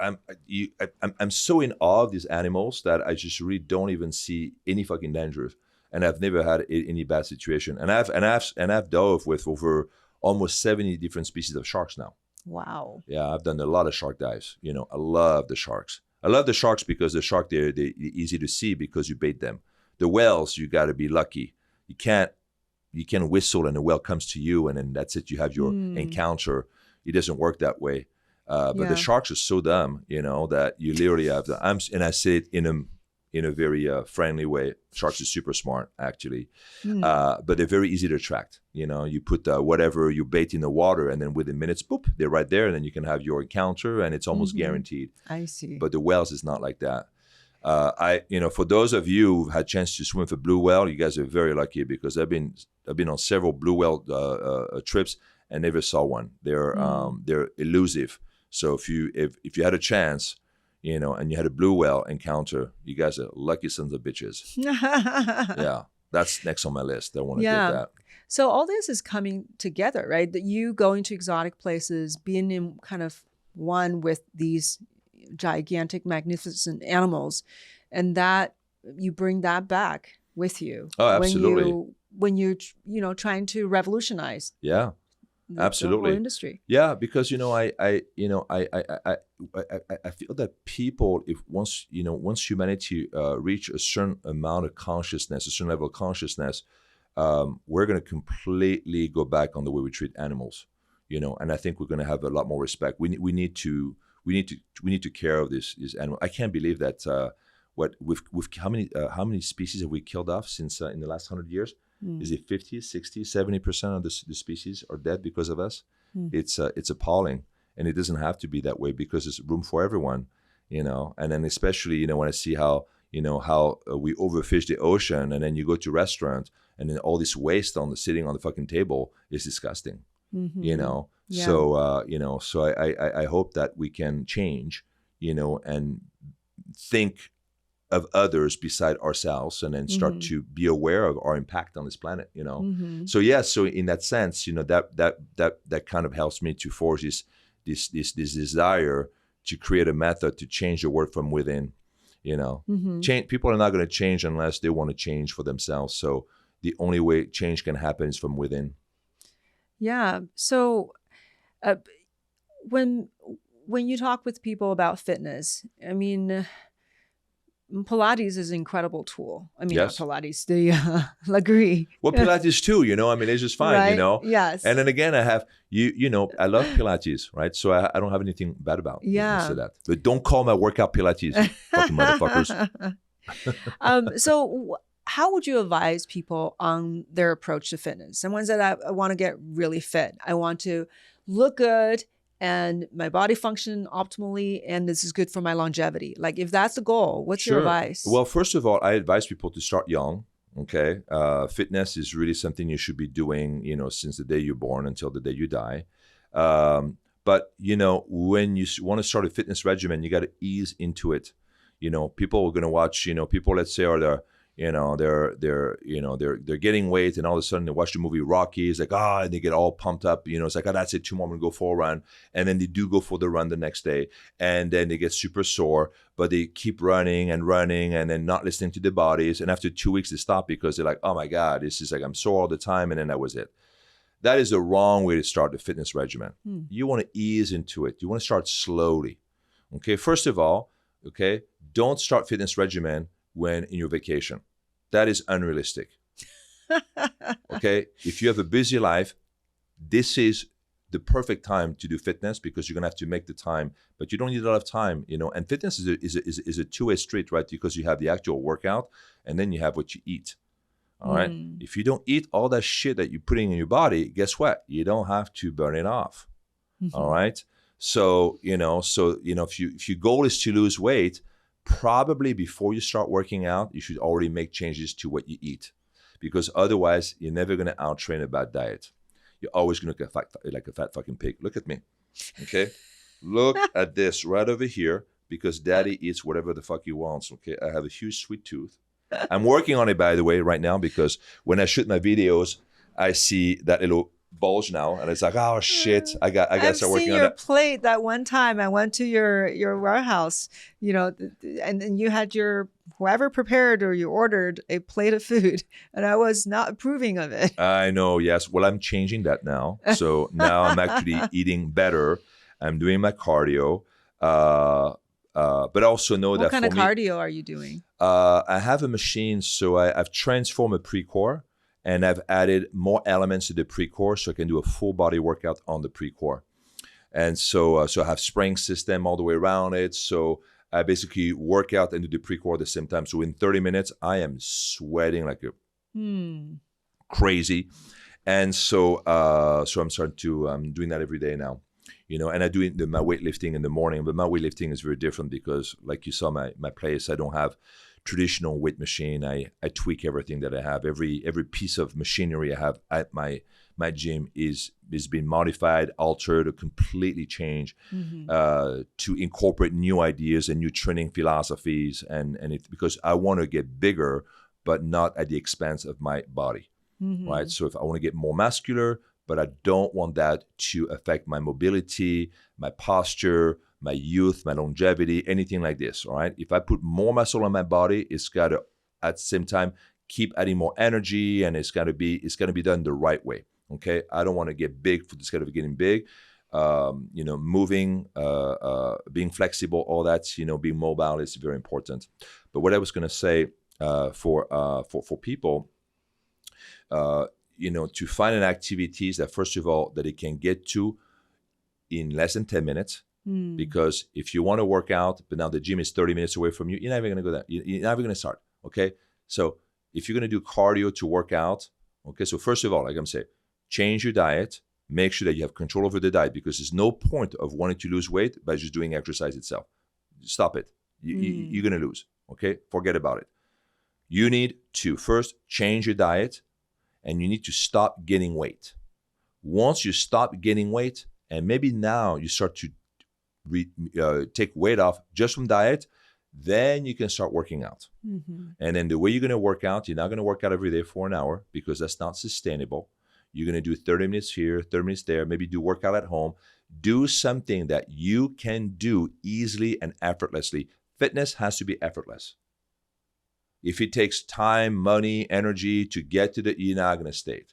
I'm so in awe of these animals that I just really don't even see any fucking danger. And I've never had any bad situation. And I've dove with over almost 70 different species of sharks now. Wow. Yeah, I've done a lot of shark dives. I love the sharks. I love the sharks because the shark, they're easy to see because you bait them. The whales, you got to be lucky. You can't whistle and the whale comes to you and then that's it. You have your encounter. It doesn't work that way. But the sharks are so dumb, that you literally have and I say it in a very friendly way. Sharks are super smart, actually, but they're very easy to attract. You put whatever you bait in the water, and then within minutes, boop, they're right there, and then you can have your encounter, and it's almost guaranteed. I see. But the whales is not like that. For those of you who've had a chance to swim for blue whale, you guys are very lucky because I've been on several blue whale trips and never saw one. They're elusive. So if you had a chance, and you had a blue whale encounter, you guys are lucky sons of bitches. Yeah, that's next on my list. I want to get that. So all this is coming together, right? That you going to exotic places, being in kind of one with these gigantic, magnificent animals, and that you bring that back with you. Oh, absolutely. When you're trying to revolutionize. Yeah. the whole industry. Yeah, because I feel that people, if once humanity reach a certain amount of consciousness, a certain level of consciousness, we're going to completely go back on the way we treat animals, and I think we're going to have a lot more respect. We need to care of this animal. I can't believe that with how many species have we killed off since in the last 100 years? Is it 50, 60, 70% of the species are dead because of us? It's appalling, and it doesn't have to be that way because there's room for everyone, and then especially when I see how we overfish the ocean, and then you go to restaurants and then all this waste sitting on the fucking table is disgusting. Yeah. So I hope that we can change, and think of others beside ourselves, and then start to be aware of our impact on this planet, So in that sense, that kind of helps me to forge this desire to create a method to change the world from within. People are not going to change unless they want to change for themselves. So the only way change can happen is from within. Yeah. So when you talk with people about fitness, I mean, Pilates is an incredible tool. I mean, yes. Not Pilates, the Lagree. Well, Pilates too, I mean, it's just fine, right? Yes. And then again, I have, I love Pilates, right? So I don't have anything bad about that. But don't call my workout Pilates, fucking motherfuckers. So how would you advise people on their approach to fitness? Someone said, I want to get really fit. I want to look good and my body function optimally, and this is good for my longevity. Like, if that's the goal, what's your advice? Well, first of all, I advise people to start young. Okay, fitness is really something you should be doing, since the day you're born until the day you die. But when you want to start a fitness regimen, you got to ease into it. People are going to watch. People, let's say, are they're getting weight, and all of a sudden they watch the movie Rocky. It's like, and they get all pumped up. It's like, that's it, tomorrow I'm gonna go for a run, and then they do go for the run the next day, and then they get super sore, but they keep running, and then not listening to their bodies, and after 2 weeks they stop because they're like, oh my God, this is like, I'm sore all the time, and then that was it. That is the wrong way to start the fitness regimen. You want to ease into it. You want to start slowly. Okay, first of all, don't start fitness regimen when in your vacation. That is unrealistic. Okay, if you have a busy life, this is the perfect time to do fitness, because you're gonna have to make the time, but you don't need a lot of time, And fitness is a two-way street, right? Because you have the actual workout, and then you have what you eat. All right. If you don't eat all that shit that you're putting in your body, guess what? You don't have to burn it off. All right. So if your goal is to lose weight, probably before you start working out, you should already make changes to what you eat, because otherwise you're never going to out-train a bad diet. You're always going to look like a fat fucking pig. Look at me. Okay. Look at this right over here, because daddy eats whatever the fuck he wants. Okay. I have a huge sweet tooth. I'm working on it, by the way, right now, because when I shoot my videos, I see that little bulge now, and it's like, oh shit, I got to start working on it. I've seen your plate that one time I went to your warehouse, and then you had your whoever prepared or you ordered a plate of food, and I was not approving of it. I know, yes. Well, I'm changing that now. So now I'm actually eating better. I'm doing my cardio, but I also know that. What kind of cardio are you doing? I have a machine, so I've transformed a pre-core. And I've added more elements to the pre-core, so I can do a full body workout on the pre-core. And so I have spring system all the way around it. So I basically work out and do the pre-core at the same time. So in 30 minutes, I am sweating like a crazy. And so I'm doing that every day now. And I do my weightlifting in the morning, but my weightlifting is very different because, like you saw my place, I don't have traditional weight machine. I tweak everything that I have. Every piece of machinery I have at my gym is being modified, altered, or completely changed to incorporate new ideas and new training philosophies, and because I want to get bigger, but not at the expense of my body, right? So if I want to get more muscular, but I don't want that to affect my mobility, my posture, my youth, my longevity, anything like this, all right? If I put more muscle on my body, it's got to, at the same time, keep adding more energy, and it's got to be done the right way, Okay, I don't want to get big for the sake of getting big. Moving, being flexible, all that, being mobile is very important. But what I was going to say for people, to find an activities that, first of all, that it can get to in less than 10 minutes. Because if you want to work out, but now the gym is 30 minutes away from you, you're never going to go there. You're never going to start. Okay. So if you're going to do cardio to work out, okay. So first of all, like I'm saying, change your diet. Make sure that you have control over the diet, because there's no point of wanting to lose weight by just doing exercise itself. Stop it. You're going to lose. Okay. Forget about it. You need to first change your diet, and you need to stop gaining weight. Once you stop gaining weight, and maybe now you start to take weight off just from diet, then you can start working out. And then the way you're going to work out, you're not going to work out every day for an hour, because that's not sustainable. You're going to do 30 minutes here, 30 minutes there, maybe do workout at home. Do something that you can do easily and effortlessly. Fitness has to be effortless. If it takes time, money, energy to get to you're not going to stay.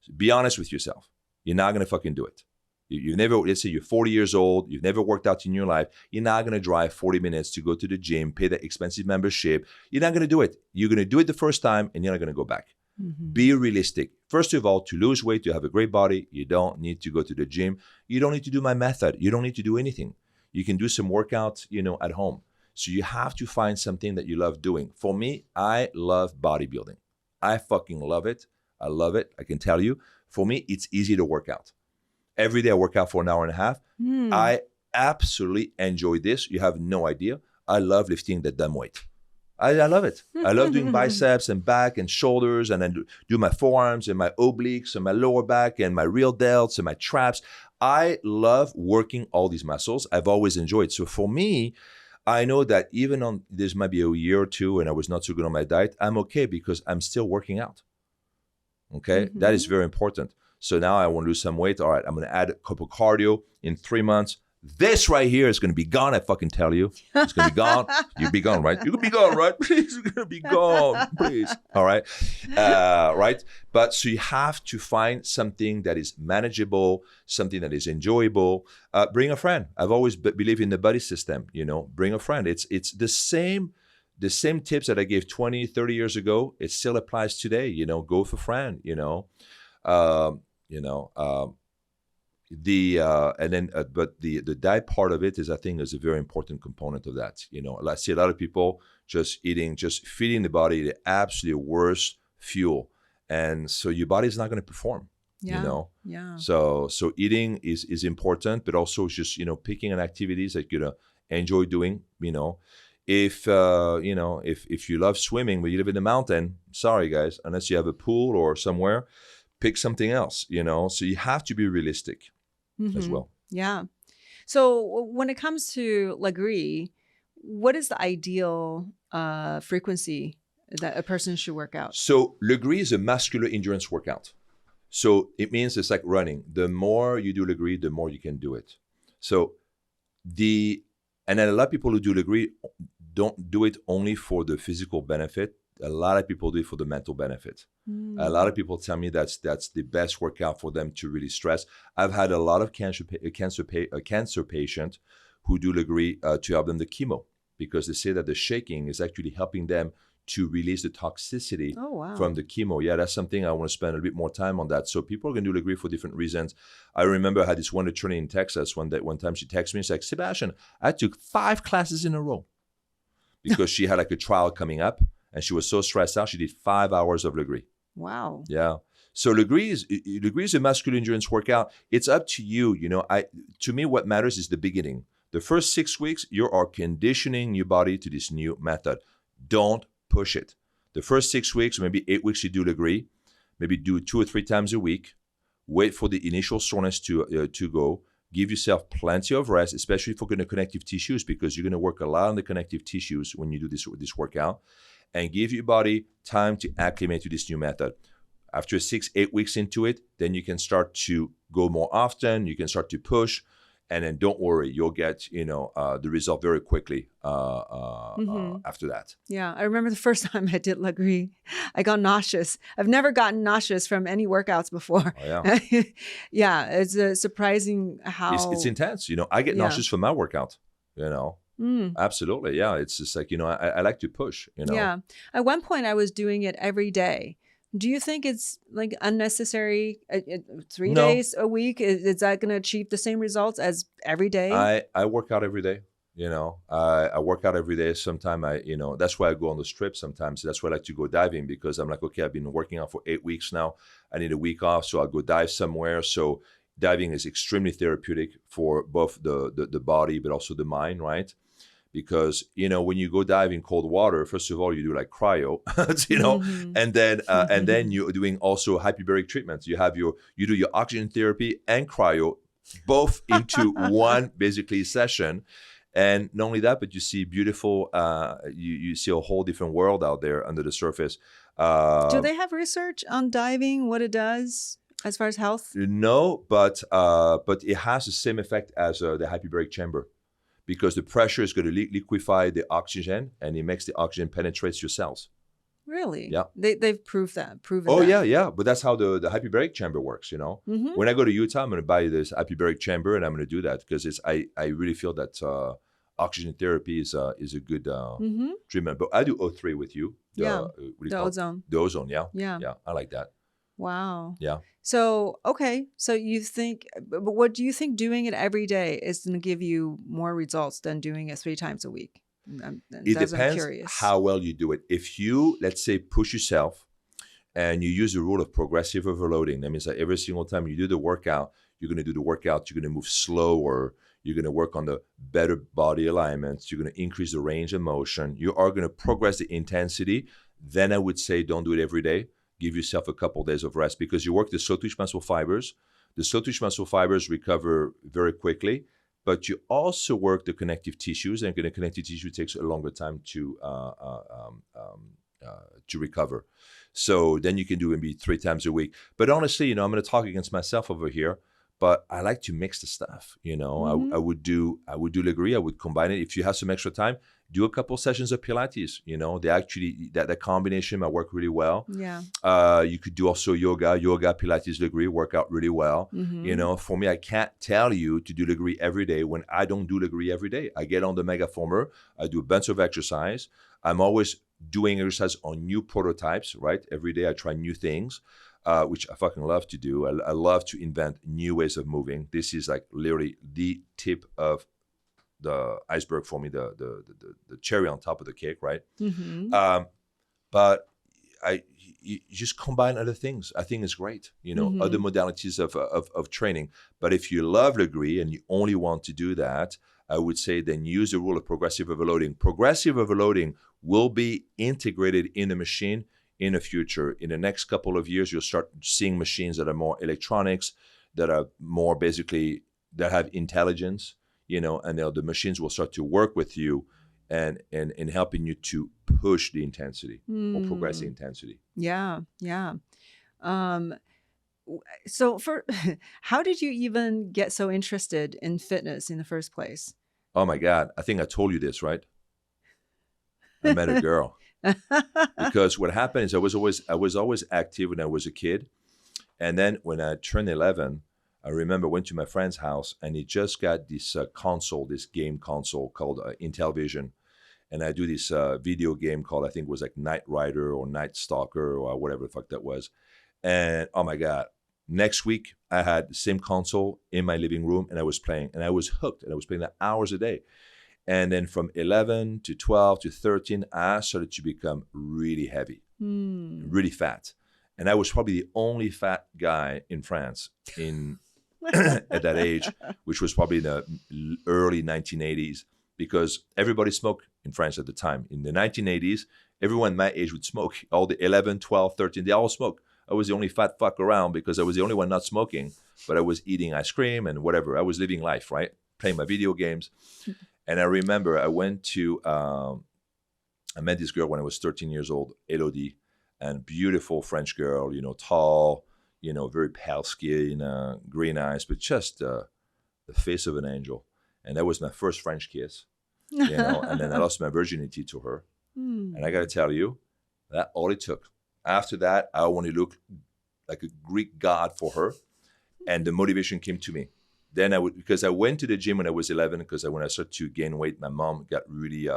So be honest with yourself. You're not going to fucking do it. You've never, let's say you're 40 years old, you've never worked out in your life, you're not going to drive 40 minutes to go to the gym, pay that expensive membership. You're not going to do it. You're going to do it the first time, and you're not going to go back. Be realistic. First of all, to lose weight, to have a great body, you don't need to go to the gym. You don't need to do my method. You don't need to do anything. You can do some workouts, at home. So you have to find something that you love doing. For me, I love bodybuilding. I fucking love it. I love it. I can tell you. For me, it's easy to work out. Every day I work out for an hour and a half. I absolutely enjoy this. You have no idea. I love lifting that dumb weight. I love it. I love doing biceps and back and shoulders, and then do my forearms and my obliques and my lower back and my real delts and my traps. I love working all these muscles. I've always enjoyed. So for me, I know that even on this might be a year or two and I was not so good on my diet, I'm okay because I'm still working out. Okay? That is very important. So now I want to lose some weight. All right, I'm going to add a couple cardio in 3 months. This right here is going to be gone. I fucking tell you. It's going to be gone. You'll be gone, right? You're going to be gone, right? Please, you're going to be gone, please. All right. Right. But so you have to find something that is manageable, something that is enjoyable. Bring a friend. I've always believed in the buddy system, bring a friend. It's the same tips that I gave 20, 30 years ago. It still applies today, go with a friend, but the diet part of it is, I think, is a very important component of that. I see a lot of people just feeding the body the absolute worst fuel, and so your body is not going to perform. Yeah. So eating is important, but also just picking an activities that you enjoy doing. If you love swimming but you live in the mountain, sorry guys, unless you have a pool or somewhere, pick something else. So you have to be realistic. As well. Yeah. So when it comes to Lagree, what is the ideal frequency that a person should work out? So Lagree is a muscular endurance workout. So it means it's like running. The more you do Lagree, the more you can do it. So and then a lot of people who do Lagree don't do it only for the physical benefit. A lot of people do it for the mental benefit. A lot of people tell me that's the best workout for them to really stress. I've had a lot of cancer patient who do Lagree to help them the chemo, because they say that the shaking is actually helping them to release the toxicity from the chemo. Yeah, that's something I want to spend a little bit more time on that. So people can do Lagree for different reasons. I remember I had this one attorney in Texas one time. She texted me and said, Sebastien, I took 5 classes in a row because she had like a trial coming up. And she was so stressed out, she did 5 hours of Lagree. Wow. Yeah. So Lagree is a muscular endurance workout. It's up to you. To me, what matters is the beginning. The first 6 weeks, you are conditioning your body to this new method. Don't push it. The first 6 weeks, maybe 8 weeks, you do Lagree. Maybe do 2 or 3 times a week. Wait for the initial soreness to go. Give yourself plenty of rest, especially for the connective tissues, because you're going to work a lot on the connective tissues when you do this workout. And give your body time to acclimate to this new method. After 6-8 weeks into it, then you can start to go more often. You can start to push. And then don't worry, you'll get, the result very quickly after that. Yeah, I remember the first time I did Lagree, I got nauseous. I've never gotten nauseous from any workouts before. Oh, yeah. Yeah, it's surprising how... It's intense. I get nauseous from my workout, Absolutely. Yeah. It's just like, I like to push, Yeah. At one point I was doing it every day. Do you think it's like unnecessary? 3 No. days a week? Is that going to achieve the same results as every day? I work out every day. I work out every day. Sometimes that's why I go on the strip sometimes. That's why I like to go diving, because I'm like, okay, I've been working out for 8 weeks now. I need a week off. So I'll go dive somewhere. So diving is extremely therapeutic for both the body, but also the mind, right? Because, when you go dive in cold water, first of all, you do like cryo, and then you're doing also hyperbaric treatments. You do your oxygen therapy and cryo both into one basically session. And not only that, but you see beautiful, you see a whole different world out there under the surface. Do they have research on diving, what it does as far as health? No, but it has the same effect as the hyperbaric chamber, because the pressure is going to liquefy the oxygen, and it makes the oxygen penetrates your cells. Really? Yeah. They've proved that. Yeah. But that's how the hyperbaric chamber works, When I go to Utah, I'm going to buy this hyperbaric chamber, and I'm going to do that because I really feel that oxygen therapy is a good treatment. But I do O3 with you. The ozone. The ozone, yeah. Yeah. Yeah, I like that. Wow. Yeah. So, okay. So you think, but what do you think doing it every day is going to give you more results than doing it 3 times a week? It depends how well you do it. If you, let's say, push yourself and you use the rule of progressive overloading, that means that every single time you do the workout, you're going to move slower. You're going to work on the better body alignments. You're going to increase the range of motion. You are going to progress the intensity. Then I would say don't do it every day. Give yourself a couple of days of rest, because you work the slow twitch muscle fibers. The slow twitch muscle fibers recover very quickly, but you also work the connective tissues, and the connective tissue takes a longer time to recover. So then you can do maybe 3 times a week. But honestly, I'm going to talk against myself over here, but I like to mix the stuff. I would do Lagree. I would combine it. If you have some extra time, do a couple sessions of Pilates. They actually, that combination might work really well. Yeah. You could do also yoga, Pilates, Lagree, work out really well. For me, I can't tell you to do Lagree every day when I don't do Lagree every day. I get on the Megaformer. I do a bunch of exercise. I'm always doing exercise on new prototypes, right? Every day I try new things, which I fucking love to do. I love to invent new ways of moving. This is like literally the tip of the iceberg for me, the cherry on top of the cake, right? But you just combine other things. I think it's great, other modalities of training. But if you love Lagree and you only want to do that, I would say then use the rule of progressive overloading. Progressive overloading will be integrated in the machine in the future. In the next couple of years, you'll start seeing machines that are more electronics, that are more basically, that have intelligence, and the machines will start to work with you and helping you to push the intensity or progress the intensity. Yeah. So how did you even get so interested in fitness in the first place? Oh my God. I think I told you this, right? I met a girl. Because what happened is I was always active when I was a kid. And then when I turned 11, I remember I went to my friend's house, and he just got this this game console called Intellivision. And I do this video game called, I think it was like Knight Rider or Night Stalker or whatever the fuck that was. And oh my God, next week I had the same console in my living room, and I was playing, and I was hooked, and I was playing that hours a day. And then from 11 to 12 to 13, I started to become really heavy, really fat. And I was probably the only fat guy in France at that age, which was probably in the early 1980s, because everybody smoked in France at the time. In the 1980s, everyone my age would smoke. All the 11, 12, 13, they all smoked. I was the only fat fuck around because I was the only one not smoking, but I was eating ice cream and whatever. I was living life, right? Playing my video games. And I remember I met this girl when I was 13 years old, Elodie, and beautiful French girl, tall, very pale skin, green eyes, but just the face of an angel. And that was my first French kiss, and then I lost my virginity to her. And I got to tell you, that all it took. After that, I wanted to look like a Greek god for her. And the motivation came to me. Then because I went to the gym when I was 11, because when I started to gain weight, my mom got really,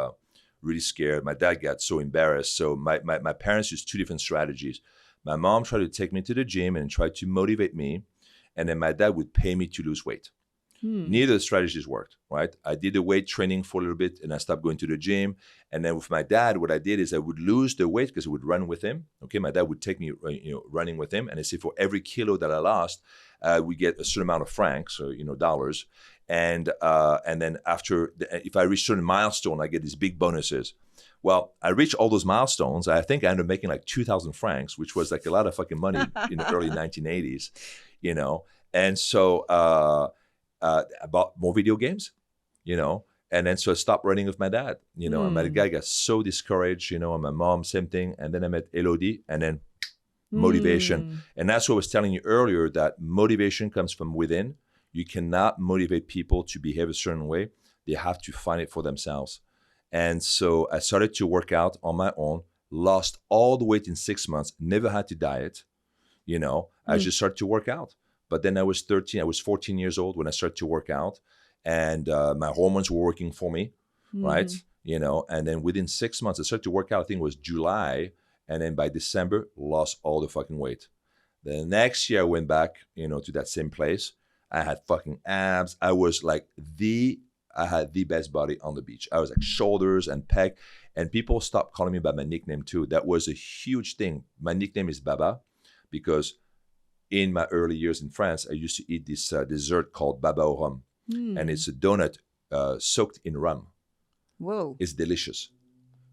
really scared. My dad got so embarrassed. So my parents used two different strategies. My mom tried to take me to the gym and tried to motivate me. And then my dad would pay me to lose weight. Neither of the strategies worked, right? I did the weight training for a little bit and I stopped going to the gym. And then with my dad, what I did is I would lose the weight because I would run with him. Okay, my dad would take me, running with him. And I say for every kilo that I lost, we get a certain amount of francs or, dollars. And then after, if I reach a certain milestone, I get these big bonuses. Well, I reached all those milestones. I think I ended up making like 2,000 francs, which was like a lot of fucking money in the early 1980s, And so, I bought more video games, and then so I stopped running with my dad, and my dad got so discouraged, and my mom, same thing. And then I met Elodie, and then motivation. And that's what I was telling you earlier, that motivation comes from within. You cannot motivate people to behave a certain way. They have to find it for themselves. And so I started to work out on my own, lost all the weight in 6 months, never had to diet, I just started to work out. But then I was 14 years old when I started to work out, and my hormones were working for me, right? And then within 6 months, I started to work out, I think it was July. And then by December, lost all the fucking weight. The next year I went back, to that same place. I had fucking abs. I was like I had the best body on the beach. I was like shoulders and pec, and people stopped calling me by my nickname too. That was a huge thing. My nickname is Baba because in my early years in France, I used to eat this dessert called baba au rhum. And it's a donut soaked in rum. Whoa. It's delicious.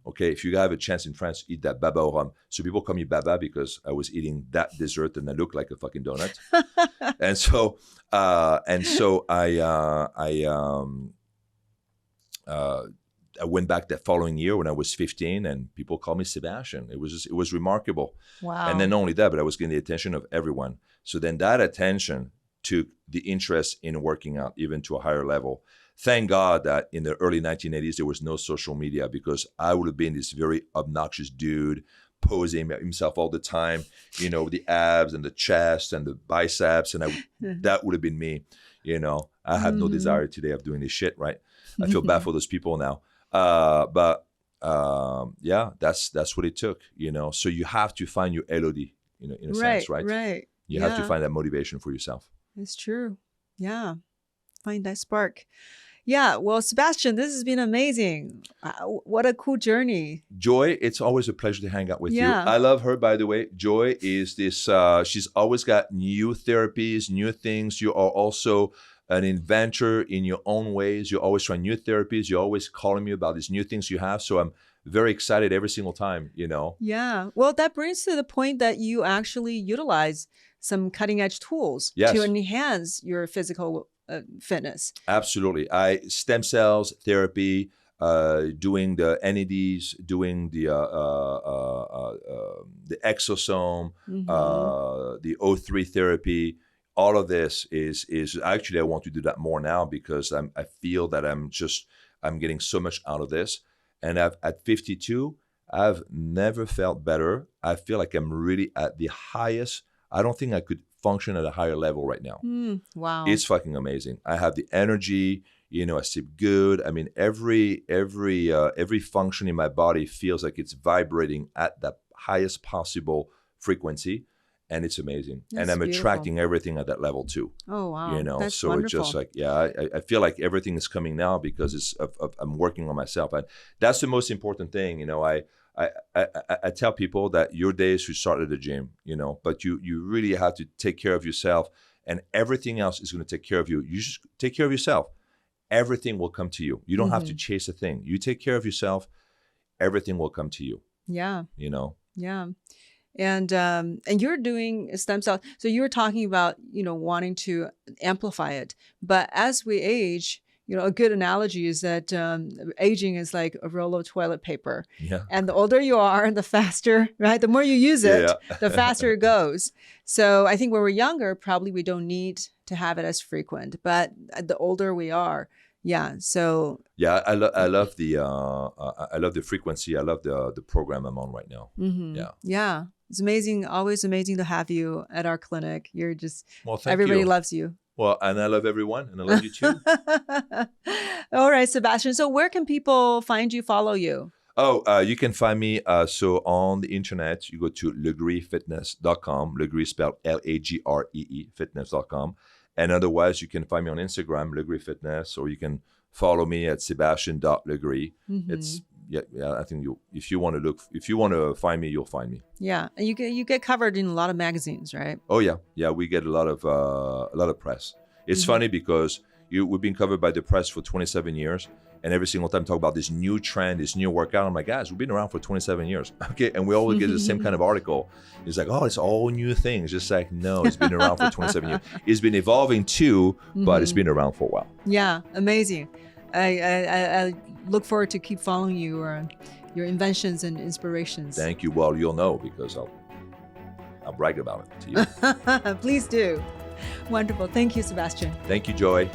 Okay, if you have a chance in France, eat that baba au rhum. So people call me Baba because I was eating that dessert and I looked like a fucking donut. and so I went back that following year when I was 15, and people called me Sebastien. It was remarkable. Wow. And then not only that, but I was getting the attention of everyone. So then that attention took the interest in working out even to a higher level. Thank God that in the early 1980s, there was no social media, because I would have been this very obnoxious dude posing himself all the time, with the abs and the chest and the biceps. And that would have been me. I have no desire today of doing this shit, right? I feel bad for those people now. But that's what it took, So you have to find your Elodie, in a sense, right? Right. You have to find that motivation for yourself. It's true. Yeah. Find that spark. Yeah. Well, Sebastien, this has been amazing. What a cool journey. Joy, it's always a pleasure to hang out with you. Yeah. I love her, by the way. Joy is this, she's always got new therapies, new things. You are also an inventor in your own ways. You're always trying new therapies. You're always calling me about these new things you have. So I'm very excited every single time, Yeah. Well, that brings to the point that you actually utilize some cutting edge tools to enhance your physical fitness. Absolutely. Stem cells therapy, doing the NADs, doing the exosome, the O3 therapy. All of this is actually, I want to do that more now, because I feel that I'm getting so much out of this. And at 52, I've never felt better. I feel like I'm really at the highest. I don't think I could function at a higher level right now. Wow. It's fucking amazing. I have the energy, I sleep good. I mean, every function in my body feels like it's vibrating at the highest possible frequency. And it's amazing. And I'm attracting everything at that level too. Oh, wow. That's so wonderful. It's just like, I feel like everything is coming now because I'm working on myself. And that's the most important thing. I tell people that your day should start at the gym, but you really have to take care of yourself, and everything else is going to take care of you. You just take care of yourself. Everything will come to you. You don't have to chase a thing. You take care of yourself, everything will come to you. Yeah. Yeah. And you're doing stem cell. So you were talking about, wanting to amplify it. But as we age, a good analogy is that aging is like a roll of toilet paper. Yeah. And the older you are, the faster, right? The more you use it, the faster it goes. So I think when we're younger, probably we don't need to have it as frequent. But the older we are, so I love the frequency. I love the program I'm on right now. Yeah. It's amazing. Always amazing to have you at our clinic. You're just, everybody loves you. Well, and I love everyone, and I love you too. All right, Sebastien. So where can people find you, follow you? You can find me so on the internet. You go to lagreefitness.com. Lagree spelled Lagree, fitness.com. And otherwise, you can find me on Instagram, Lagree Fitness, or you can follow me at Sebastien.Lagree. It's I think if you want to find me, you'll find me. Yeah, and you get covered in a lot of magazines, right? Oh yeah, we get a lot of press. It's funny because we've been covered by the press for 27 years, and every single time talk about this new trend, this new workout. I'm like, guys, we've been around for 27 years, okay? And we always get the same kind of article. It's like, oh, it's all new things. Just like, no, it's been around for 27 years. It's been evolving too, but it's been around for a while. Yeah, amazing. I look forward to keep following you or your inventions and inspirations. Thank you. Well, you'll know because I'll brag about it to you. Please do. Wonderful. Thank you, Sebastien. Thank you, Joy.